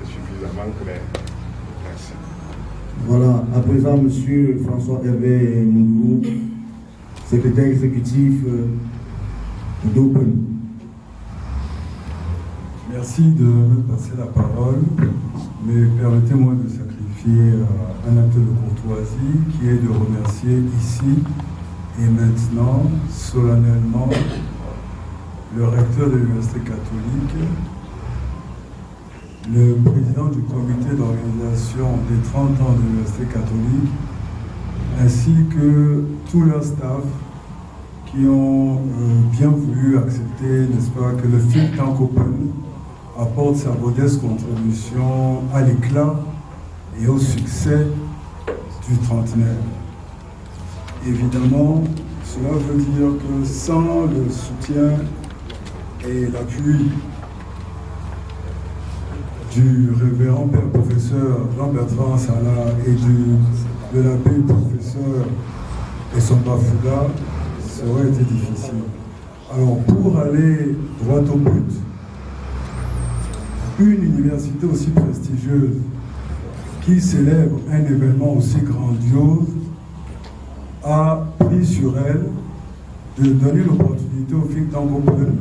suffisamment clair. Merci. Voilà, à présent, M. François-Hervé Moundou, secrétaire exécutif d'Open. Merci de me passer la parole, mais permettez-moi de sacrifier un acte de courtoisie qui est de remercier ici et maintenant, solennellement, le recteur de l'Université catholique, le président du comité d'organisation des 30 ans de l'Université catholique, ainsi que tout leur staff qui ont bien voulu accepter, n'est-ce pas, que le think tank Open apporte sa modeste contribution à l'éclat et au succès du trentenaire. Évidemment, cela veut dire que sans le soutien et l'appui du révérend père professeur Jean-Bertrand Sala et de l'abbé professeur Essomba Fouda, ça aurait été difficile. Alors, pour aller droit au but, une université aussi prestigieuse qui célèbre un événement aussi grandiose a pris sur elle de donner l'opportunité au think tank Open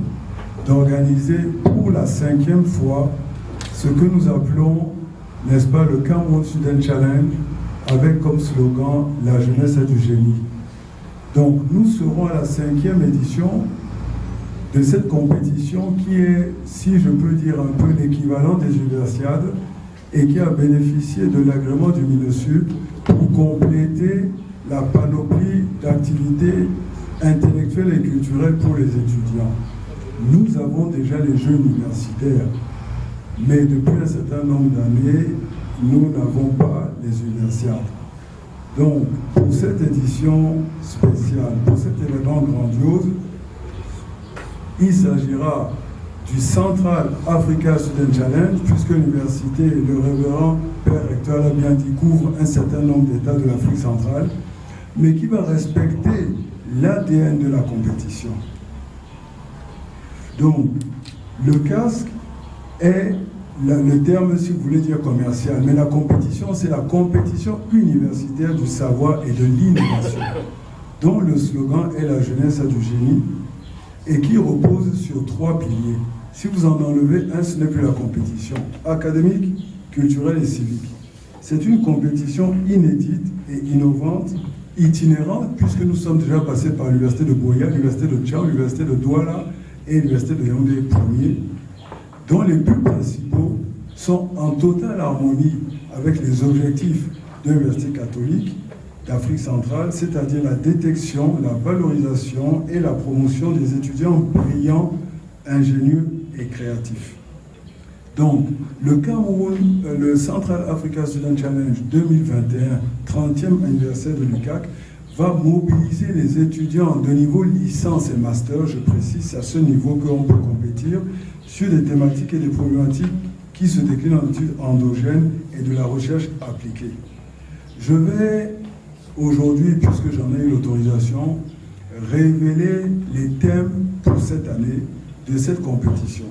d'organiser pour la 5e fois ce que nous appelons, n'est-ce pas, le Cameroun Student Challenge, avec comme slogan « La jeunesse est du génie ». Donc nous serons à la 5e édition de cette compétition qui est, si je peux dire un peu l'équivalent des Universiades, et qui a bénéficié de l'agrément du MINUSUD pour compléter la panoplie d'activités intellectuelles et culturelles pour les étudiants. Nous avons déjà les Jeux universitaires, mais depuis un certain nombre d'années, nous n'avons pas les Universiades. Donc, pour cette édition spéciale, pour cet événement grandiose, il s'agira du Central Africa Student Challenge, puisque l'université, le révérend père recteur l'a bien dit, couvre un certain nombre d'États de l'Afrique centrale, mais qui va respecter l'ADN de la compétition. Donc, le casque est le terme, si vous voulez dire commercial, mais la compétition, c'est la compétition universitaire du savoir et de l'innovation, dont le slogan est la jeunesse du génie, et qui repose sur 3 piliers. Si vous en enlevez un, ce n'est plus la compétition académique, culturelle et civique. C'est une compétition inédite et innovante, itinérante, puisque nous sommes déjà passés par l'université de Boya, l'université de Tchad, l'université de Douala, et l'Université de Yaoundé 1er, dont les buts principaux sont en totale harmonie avec les objectifs de l'Université catholique d'Afrique centrale, c'est-à-dire la détection, la valorisation et la promotion des étudiants brillants, ingénieux et créatifs. Donc, le Cameroun, le Central Africa Student Challenge 2021, 30e anniversaire de l'UCAC, va mobiliser les étudiants de niveau licence et master, je précise, c'est à ce niveau qu'on peut compétir, sur des thématiques et des problématiques qui se déclinent en études endogènes et de la recherche appliquée. Je vais aujourd'hui, puisque j'en ai eu l'autorisation, révéler les thèmes pour cette année de cette compétition.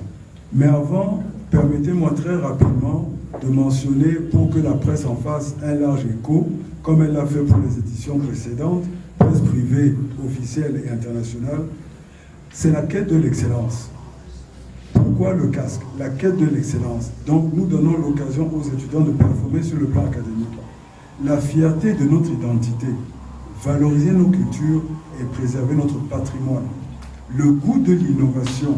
Mais avant, permettez-moi très rapidement de mentionner, pour que la presse en fasse un large écho, comme elle l'a fait pour les éditions précédentes, presse privée, officielle et internationale, c'est la quête de l'excellence. Pourquoi le casque? La quête de l'excellence. Donc nous donnons l'occasion aux étudiants de performer sur le plan académique. La fierté de notre identité, valoriser nos cultures et préserver notre patrimoine. Le goût de l'innovation,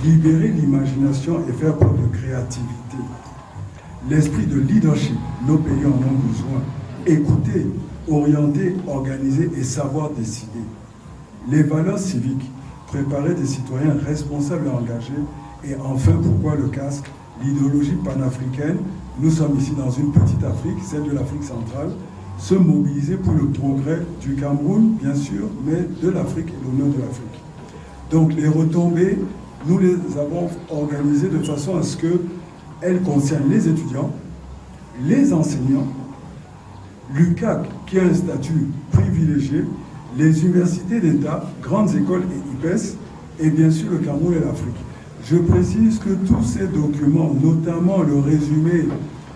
libérer l'imagination et faire preuve de créativité. L'esprit de leadership, nos pays en ont besoin. Écouter, orienter, organiser et savoir décider. Les valeurs civiques, préparer des citoyens responsables et engagés. Et enfin, pourquoi le casque? L'idéologie panafricaine. Nous sommes ici dans une petite Afrique, celle de l'Afrique centrale, se mobiliser pour le progrès du Cameroun, bien sûr, mais de l'Afrique et l'honneur de l'Afrique. Donc les retombées, nous les avons organisées de façon à ce qu'elles concernent les étudiants, les enseignants, l'UCAC qui a un statut privilégié, les universités d'État, grandes écoles et IPES, et bien sûr le Cameroun et l'Afrique. Je précise que tous ces documents, notamment le résumé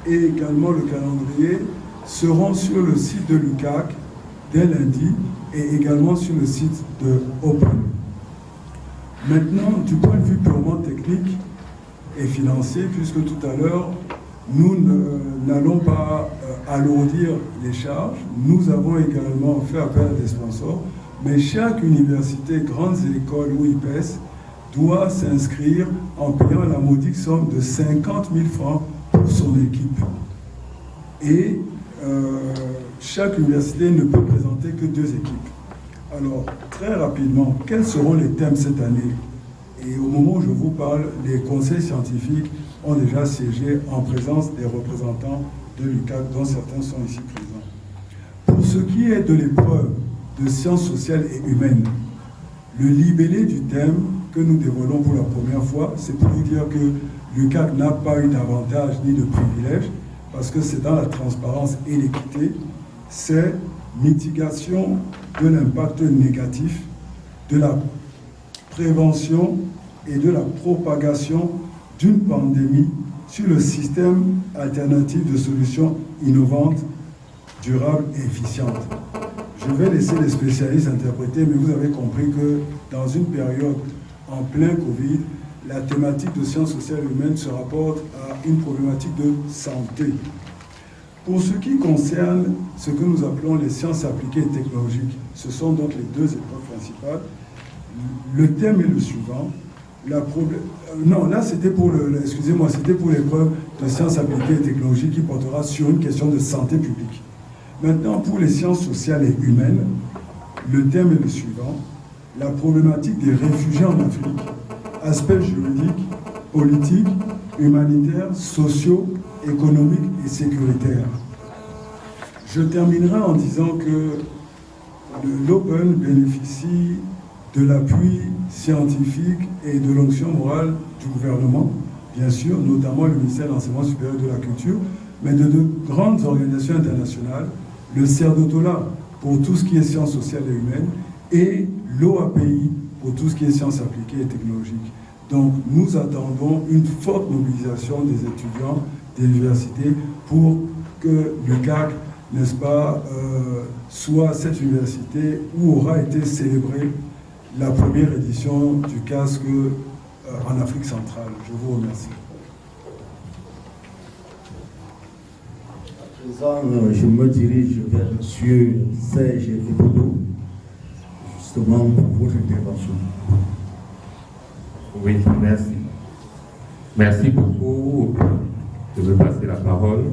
et également le calendrier, seront sur le site de l'UCAC dès lundi et également sur le site de Open. Maintenant, du point de vue purement technique et financier, puisque tout à l'heure, nous n'allons pas alourdir les charges, nous avons également fait appel à des sponsors, mais chaque université, grandes écoles ou IPES, doit s'inscrire en payant la modique somme de 50 000 francs pour son équipe. Et chaque université ne peut présenter que 2 équipes. Alors, très rapidement, quels seront les thèmes cette année? Et au moment où je vous parle, les conseils scientifiques ont déjà siégé en présence des représentants de l'UCAC, dont certains sont ici présents. Pour ce qui est de l'épreuve de sciences sociales et humaines, le libellé du thème que nous dévoilons pour la première fois, c'est pour vous dire que l'UCAC n'a pas eu d'avantage ni de privilège, parce que c'est dans la transparence et l'équité, c'est mitigation de l'impact négatif, de la prévention et de la propagation d'une pandémie sur le système alternatif de solutions innovantes, durables et efficientes. Je vais laisser les spécialistes interpréter, mais vous avez compris que dans une période en plein Covid, la thématique de sciences sociales et humaines se rapporte à une problématique de santé. Pour ce qui concerne ce que nous appelons les sciences appliquées et technologiques, ce sont donc les 2 épreuves principales. Le thème est le suivant. Non, là c'était pour c'était pour l'épreuve de sciences appliquées et technologiques qui portera sur une question de santé publique. Maintenant, pour les sciences sociales et humaines, le thème est le suivant. La problématique des réfugiés en Afrique, aspects juridiques, politiques, humanitaires, sociaux, économiques et sécuritaires. Je terminerai en disant que l'Open bénéficie de l'appui scientifique et de l'onction morale du gouvernement, bien sûr, notamment le ministère de l'Enseignement supérieur et de la Culture, mais de grandes organisations internationales, le CERDOTOLA pour tout ce qui est sciences sociales et humaines, et l'OAPI pour tout ce qui est sciences appliquées et technologiques. Donc nous attendons une forte mobilisation des étudiants des universités pour que l'UCAC, n'est-ce pas, soit cette université où aura été célébrée la première édition du casque en Afrique centrale. Je vous remercie. À présent, je me dirige vers M. Serge Ebodo, justement pour votre intervention. Oui, merci. Merci beaucoup de me passer la parole.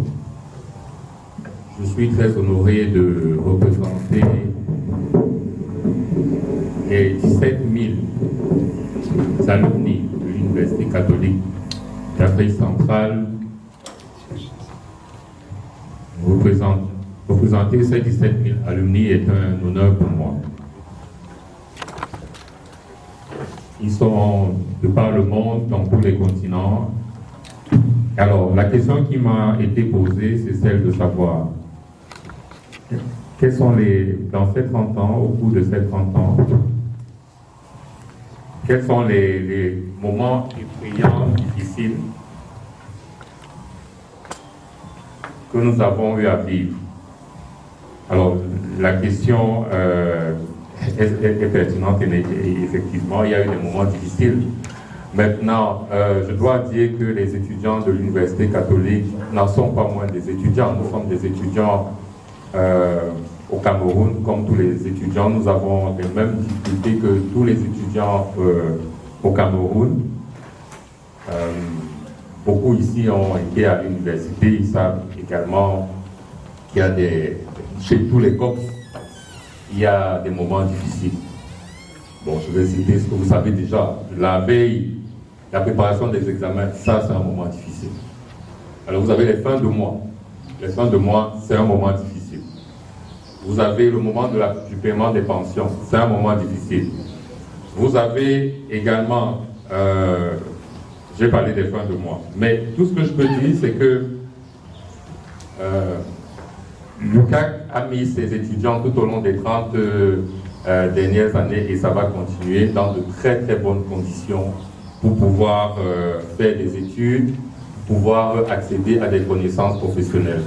Je suis très honoré de représenter les 17 000 alumni de l'Université catholique d'Afrique centrale. Représenter ces 17 000 alumni est un honneur pour moi. Ils sont de par le monde, dans tous les continents. Alors, la question qui m'a été posée, c'est celle de savoir quels sont dans ces 30 ans, au cours de ces 30 ans, quels sont les moments effrayants, difficiles que nous avons eu à vivre. Alors, la question est pertinente et effectivement, il y a eu des moments difficiles. Maintenant, je dois dire que les étudiants de l'Université catholique n'en sont pas moins des étudiants. Nous sommes des étudiants au Cameroun, comme tous les étudiants. Nous avons les mêmes difficultés que tous les étudiants au Cameroun. Beaucoup ici ont été à l'université, ils savent également qu'il y a chez tous les COPS, il y a des moments difficiles. Bon, je vais citer ce que vous savez déjà. La veille, la préparation des examens, ça c'est un moment difficile. Alors vous avez les fins de mois. Les fins de mois, c'est un moment difficile. Vous avez le moment du paiement des pensions, c'est un moment difficile. Vous avez également, j'ai parlé des fins de mois, mais tout ce que je peux dire, c'est que l'UCAC a mis ses étudiants tout au long des 30 dernières années et ça va continuer dans de très très bonnes conditions pour pouvoir faire des études, pouvoir accéder à des connaissances professionnelles.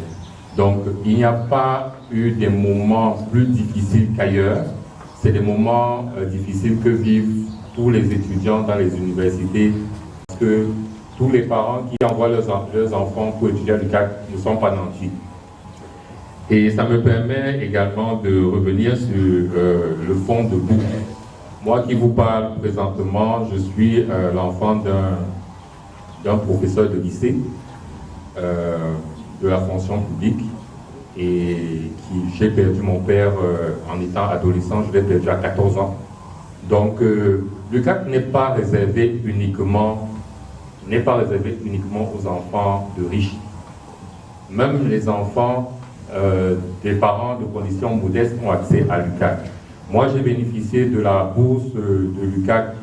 Donc il n'y a pas eu des moments plus difficiles qu'ailleurs. C'est des moments difficiles que vivent tous les étudiants dans les universités parce que tous les parents qui envoient leurs enfants pour étudier à l'UCAC ne sont pas nantis. Et ça me permet également de revenir sur le fond de bourse. Moi qui vous parle présentement, je suis l'enfant d'un professeur de lycée de la fonction publique et j'ai perdu mon père en étant adolescent, je l'ai perdu à 14 ans. Donc l'UCAC n'est pas réservé uniquement aux enfants de riches. Même les enfants des parents de conditions modestes ont accès à l'UCAC. Moi, j'ai bénéficié de la bourse de l'UCAC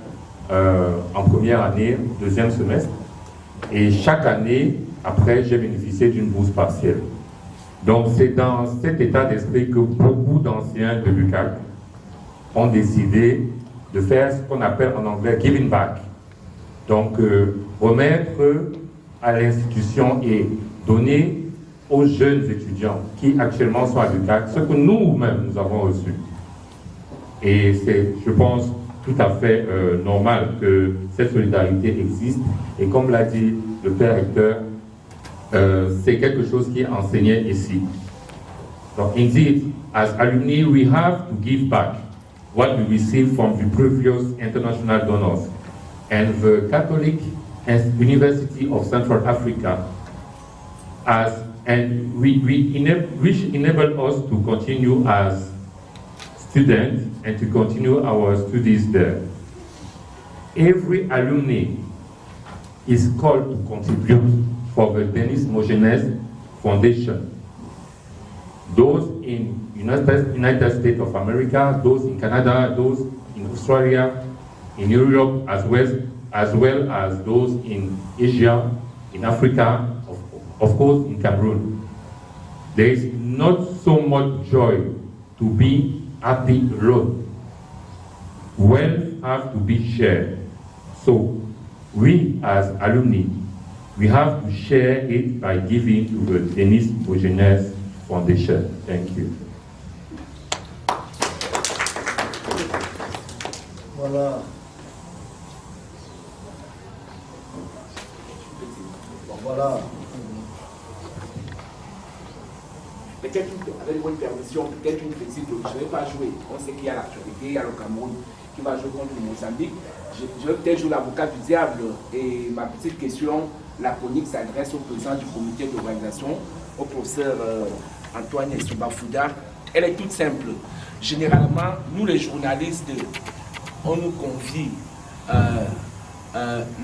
en première année, deuxième semestre, et chaque année, après, j'ai bénéficié d'une bourse partielle. Donc, c'est dans cet état d'esprit que beaucoup d'anciens de l'UCAC ont décidé de faire ce qu'on appelle en anglais « giving back ». Donc, remettre à l'institution et donner aux jeunes étudiants qui actuellement sont à l'UCAC ce que nous-mêmes nous avons reçu. Et c'est, je pense, tout à fait normal que cette solidarité existe. Et comme l'a dit le père recteur, c'est quelque chose qui est enseigné ici. Donc, indeed, as alumni, we have to give back what we received from the previous international donors. And the Catholic University of Central Africa which enable us to continue as students and to continue our studies there. Every alumni is called to contribute for the Denis Mojenes Foundation. Those in United States of America, those in Canada, those in Australia, in Europe, as well as those in Asia, in Africa, of course in Cameroon. There is not so much joy to be happy alone. Wealth have to be shared. So we as alumni, we have to share it by giving to the Denis Mojenes Foundation. Thank you. Voilà. Voilà. Peut-être avec votre permission, peut-être une petite, je ne vais pas jouer. On sait qu'il y a l'actualité, il y a le Cameroun qui va jouer contre le Mozambique. je vais peut-être jouer l'avocat du diable et ma petite question laconique s'adresse au président du comité d'organisation, au professeur Antoine Essoba-Fouda. Elle est toute simple. Généralement, nous les journalistes, on nous confie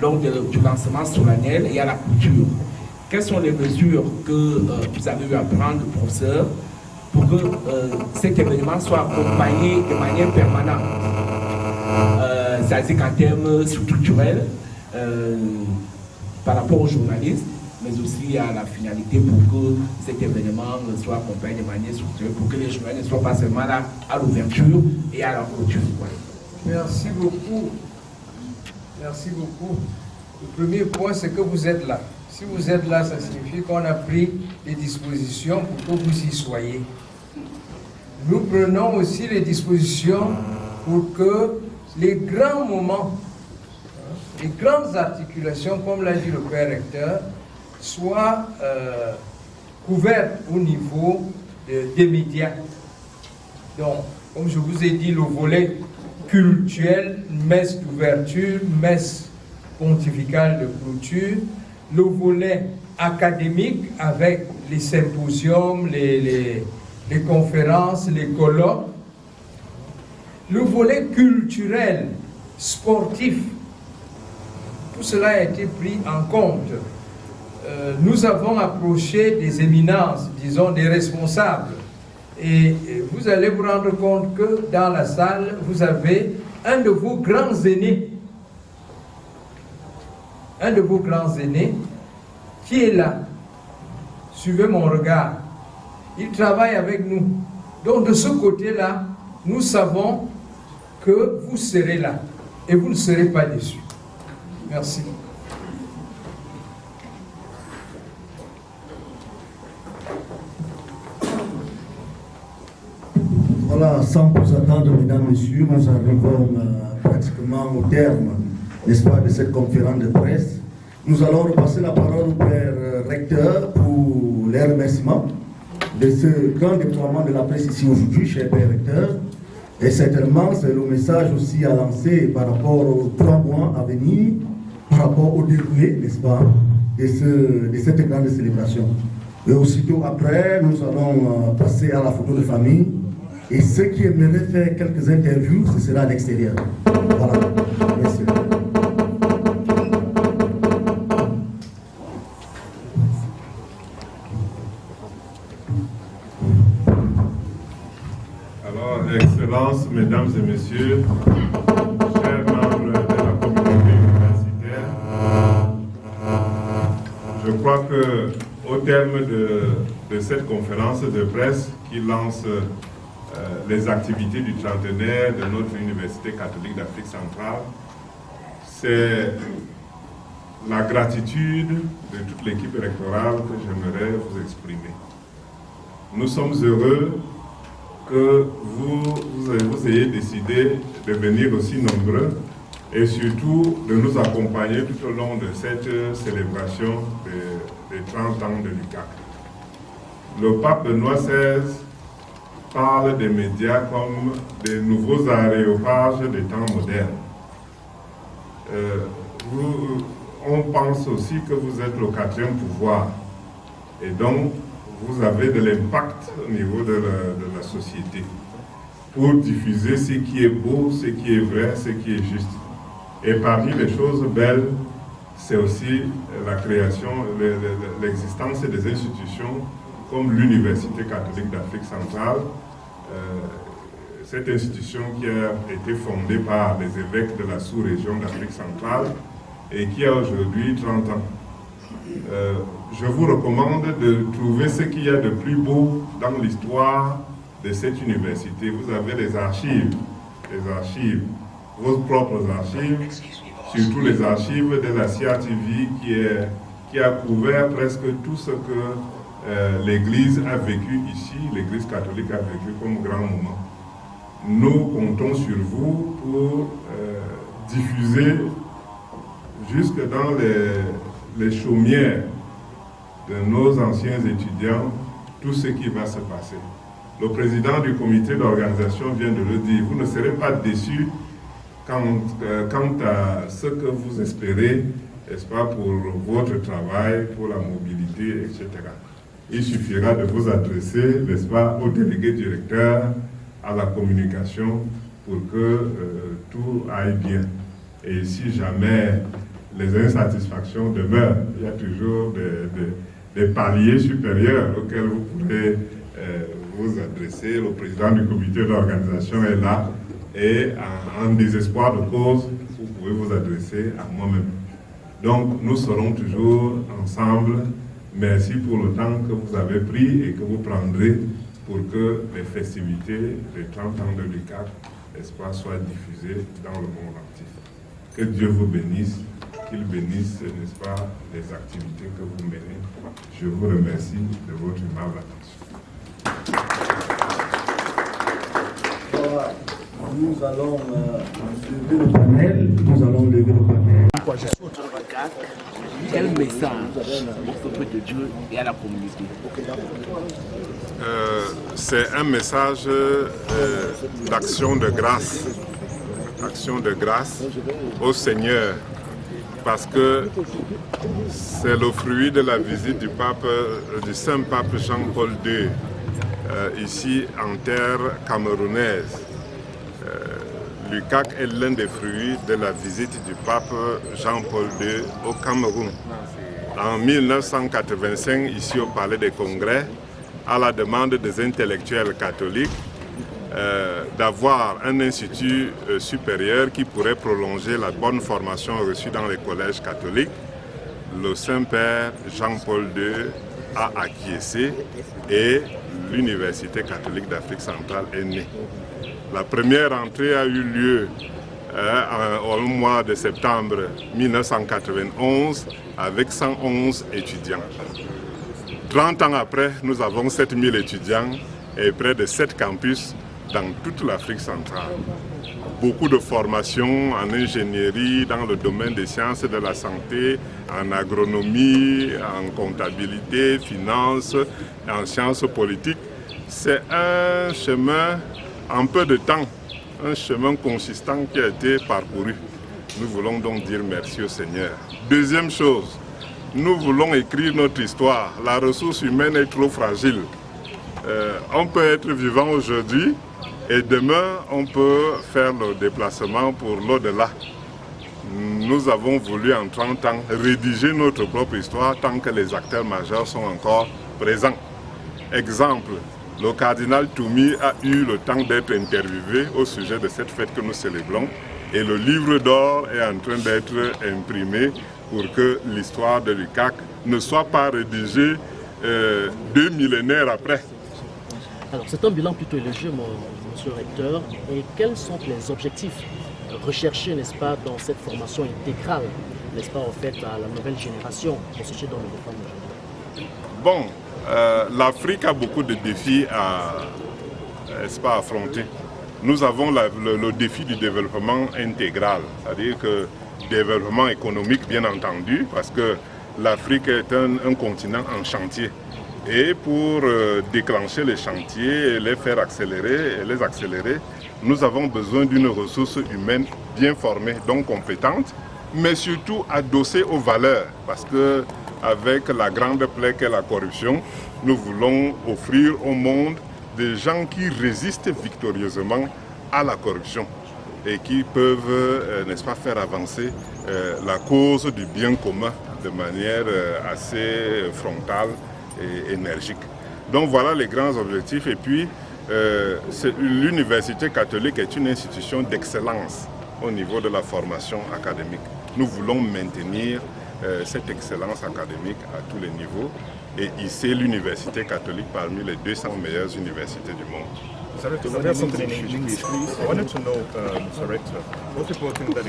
lors du lancement solennel et à la clôture. Quelles sont les mesures que vous avez eu à prendre, professeur, pour que cet événement soit accompagné de manière permanente, c'est-à-dire qu'en termes structurels, par rapport aux journalistes, mais aussi à la finalité pour que cet événement soit accompagné de manière structurelle, pour que les journalistes ne soient pas seulement là à l'ouverture et à la clôture. Merci beaucoup. Merci beaucoup. Le premier point, c'est que vous êtes là. Si vous êtes là, ça signifie qu'on a pris des dispositions pour que vous y soyez. Nous prenons aussi les dispositions pour que les grands moments, les grandes articulations, comme l'a dit le père recteur, soient couvertes au niveau des médias. Donc, comme je vous ai dit, le volet cultuel, messe d'ouverture, messe pontificale de clôture, le volet académique avec les symposiums, les conférences, les colloques, le volet culturel, sportif, tout cela a été pris en compte. Nous avons approché des éminences, disons des responsables, et vous allez vous rendre compte que dans la salle, vous avez un de vos grands aînés, qui est là. Suivez mon regard. Il travaille avec nous. Donc de ce côté-là, nous savons que vous serez là et vous ne serez pas déçus. Merci. Voilà, sans plus attendre, mesdames, messieurs, nous arrivons pratiquement au terme, n'est-ce pas, de cette conférence de presse. Nous allons repasser la parole au père recteur pour les remerciements de ce grand déploiement de la presse ici aujourd'hui, cher père recteur. Et certainement, c'est le message aussi à lancer par rapport aux 3 mois à venir, par rapport au déroulé, n'est-ce pas, de cette grande célébration. Et aussitôt après, nous allons passer à la photo de famille. Et ceux qui aimeraient faire quelques interviews, ce sera à l'extérieur. Voilà. Merci. Alors, Excellences, Mesdames et Messieurs, chers membres de la communauté universitaire, je crois qu'au terme de cette conférence de presse qui lance les activités du trentenaire de notre Université catholique d'Afrique centrale, c'est la gratitude de toute l'équipe électorale que j'aimerais vous exprimer. Nous sommes heureux que vous ayez décidé de venir aussi nombreux et surtout de nous accompagner tout au long de cette célébration des 30 ans de l'UCAC. Le pape Benoît XVI parle des médias comme des nouveaux aréopages des temps modernes. On pense aussi que vous êtes le 4e pouvoir et donc vous avez de l'impact au niveau de la société pour diffuser ce qui est beau, ce qui est vrai, ce qui est juste. Et parmi les choses belles, c'est aussi la création, l'existence des institutions comme l'Université catholique d'Afrique centrale, cette institution qui a été fondée par les évêques de la sous-région d'Afrique centrale et qui a aujourd'hui 30 ans. Je vous recommande de trouver ce qu'il y a de plus beau dans l'histoire de cette université. Vous avez les archives, vos propres archives, surtout les archives de la CRTV qui a couvert presque tout ce que l'Église a vécu ici, l'Église catholique a vécu comme grand moment. Nous comptons sur vous pour diffuser jusque dans les chaumières de nos anciens étudiants tout ce qui va se passer. Le président du comité d'organisation vient de le dire, vous ne serez pas déçus quant à ce que vous espérez, n'est-ce pas, pour votre travail, pour la mobilité, etc. Il suffira de vous adresser, n'est-ce pas, au délégué directeur, à la communication, pour que tout aille bien. Et si jamais les insatisfactions demeurent, il y a toujours des paliers supérieurs auxquels vous pourrez vous adresser. Le président du comité d'organisation est là et en désespoir de cause, vous pouvez vous adresser à moi-même. Donc nous serons toujours ensemble. Merci pour le temps que vous avez pris et que vous prendrez pour que les festivités des 30 ans de l'UCAC, n'est-ce pas, soient diffusées dans le monde entier. Que Dieu vous bénisse, qu'il bénisse, n'est-ce pas, les activités que vous menez. Je vous remercie de votre aimable attention. Voilà. Nous allons lever le panel. Quel message au peuple de Dieu et à la communauté? C'est un message d'action de grâce. Action de grâce au Seigneur, parce que c'est le fruit de la visite du Saint-Pape Jean-Paul II, ici en terre camerounaise. L'UCAC est l'un des fruits de la visite du pape Jean-Paul II au Cameroun. En 1985, ici au Palais des Congrès, à la demande des intellectuels catholiques, d'avoir un institut supérieur qui pourrait prolonger la bonne formation reçue dans les collèges catholiques, le Saint-Père Jean-Paul II a acquiescé et l'Université catholique d'Afrique centrale est née. La première entrée a eu lieu au mois de septembre 1991 avec 111 étudiants. 30 ans après, nous avons 7000 étudiants et près de 7 campus dans toute l'Afrique centrale. Beaucoup de formations en ingénierie, dans le domaine des sciences de la santé, en agronomie, en comptabilité, finance, en sciences politiques. C'est un chemin en peu de temps, un chemin consistant qui a été parcouru. Nous voulons donc dire merci au Seigneur. Deuxième chose, nous voulons écrire notre histoire. La ressource humaine est trop fragile. On peut être vivant aujourd'hui et demain on peut faire le déplacement pour l'au-delà. Nous avons voulu en 30 ans rédiger notre propre histoire tant que les acteurs majeurs sont encore présents. Exemple, le cardinal Toumi a eu le temps d'être interviewé au sujet de cette fête que nous célébrons et le livre d'or est en train d'être imprimé pour que l'histoire de l'UCAC ne soit pas rédigée 2 millénaires après. Alors c'est un bilan plutôt léger, monsieur le recteur. Et quels sont les objectifs recherchés, n'est-ce pas, dans cette formation intégrale, n'est-ce pas, offerte à la nouvelle génération constituée dans le développement aujourd'hui? Bon, l'Afrique a beaucoup de défis à affronter. Nous avons le défi du développement intégral, c'est-à-dire que développement économique bien entendu, parce que l'Afrique est un continent en chantier. Et pour déclencher les chantiers et les faire accélérer, nous avons besoin d'une ressource humaine bien formée, donc compétente, mais surtout adossée aux valeurs, parce que avec la grande plaie qu'est la corruption, nous voulons offrir au monde des gens qui résistent victorieusement à la corruption et qui peuvent, n'est-ce pas, faire avancer la cause du bien commun de manière assez frontale et énergique. Donc voilà les grands objectifs. Et puis, l'Université catholique est une institution d'excellence au niveau de la formation académique. Nous voulons maintenir cette excellence académique à tous les niveaux et hisser l'Université catholique parmi les 200 meilleures universités du monde. Sorry to something in English, please. I wanted to know, Mr. Rector, what's important that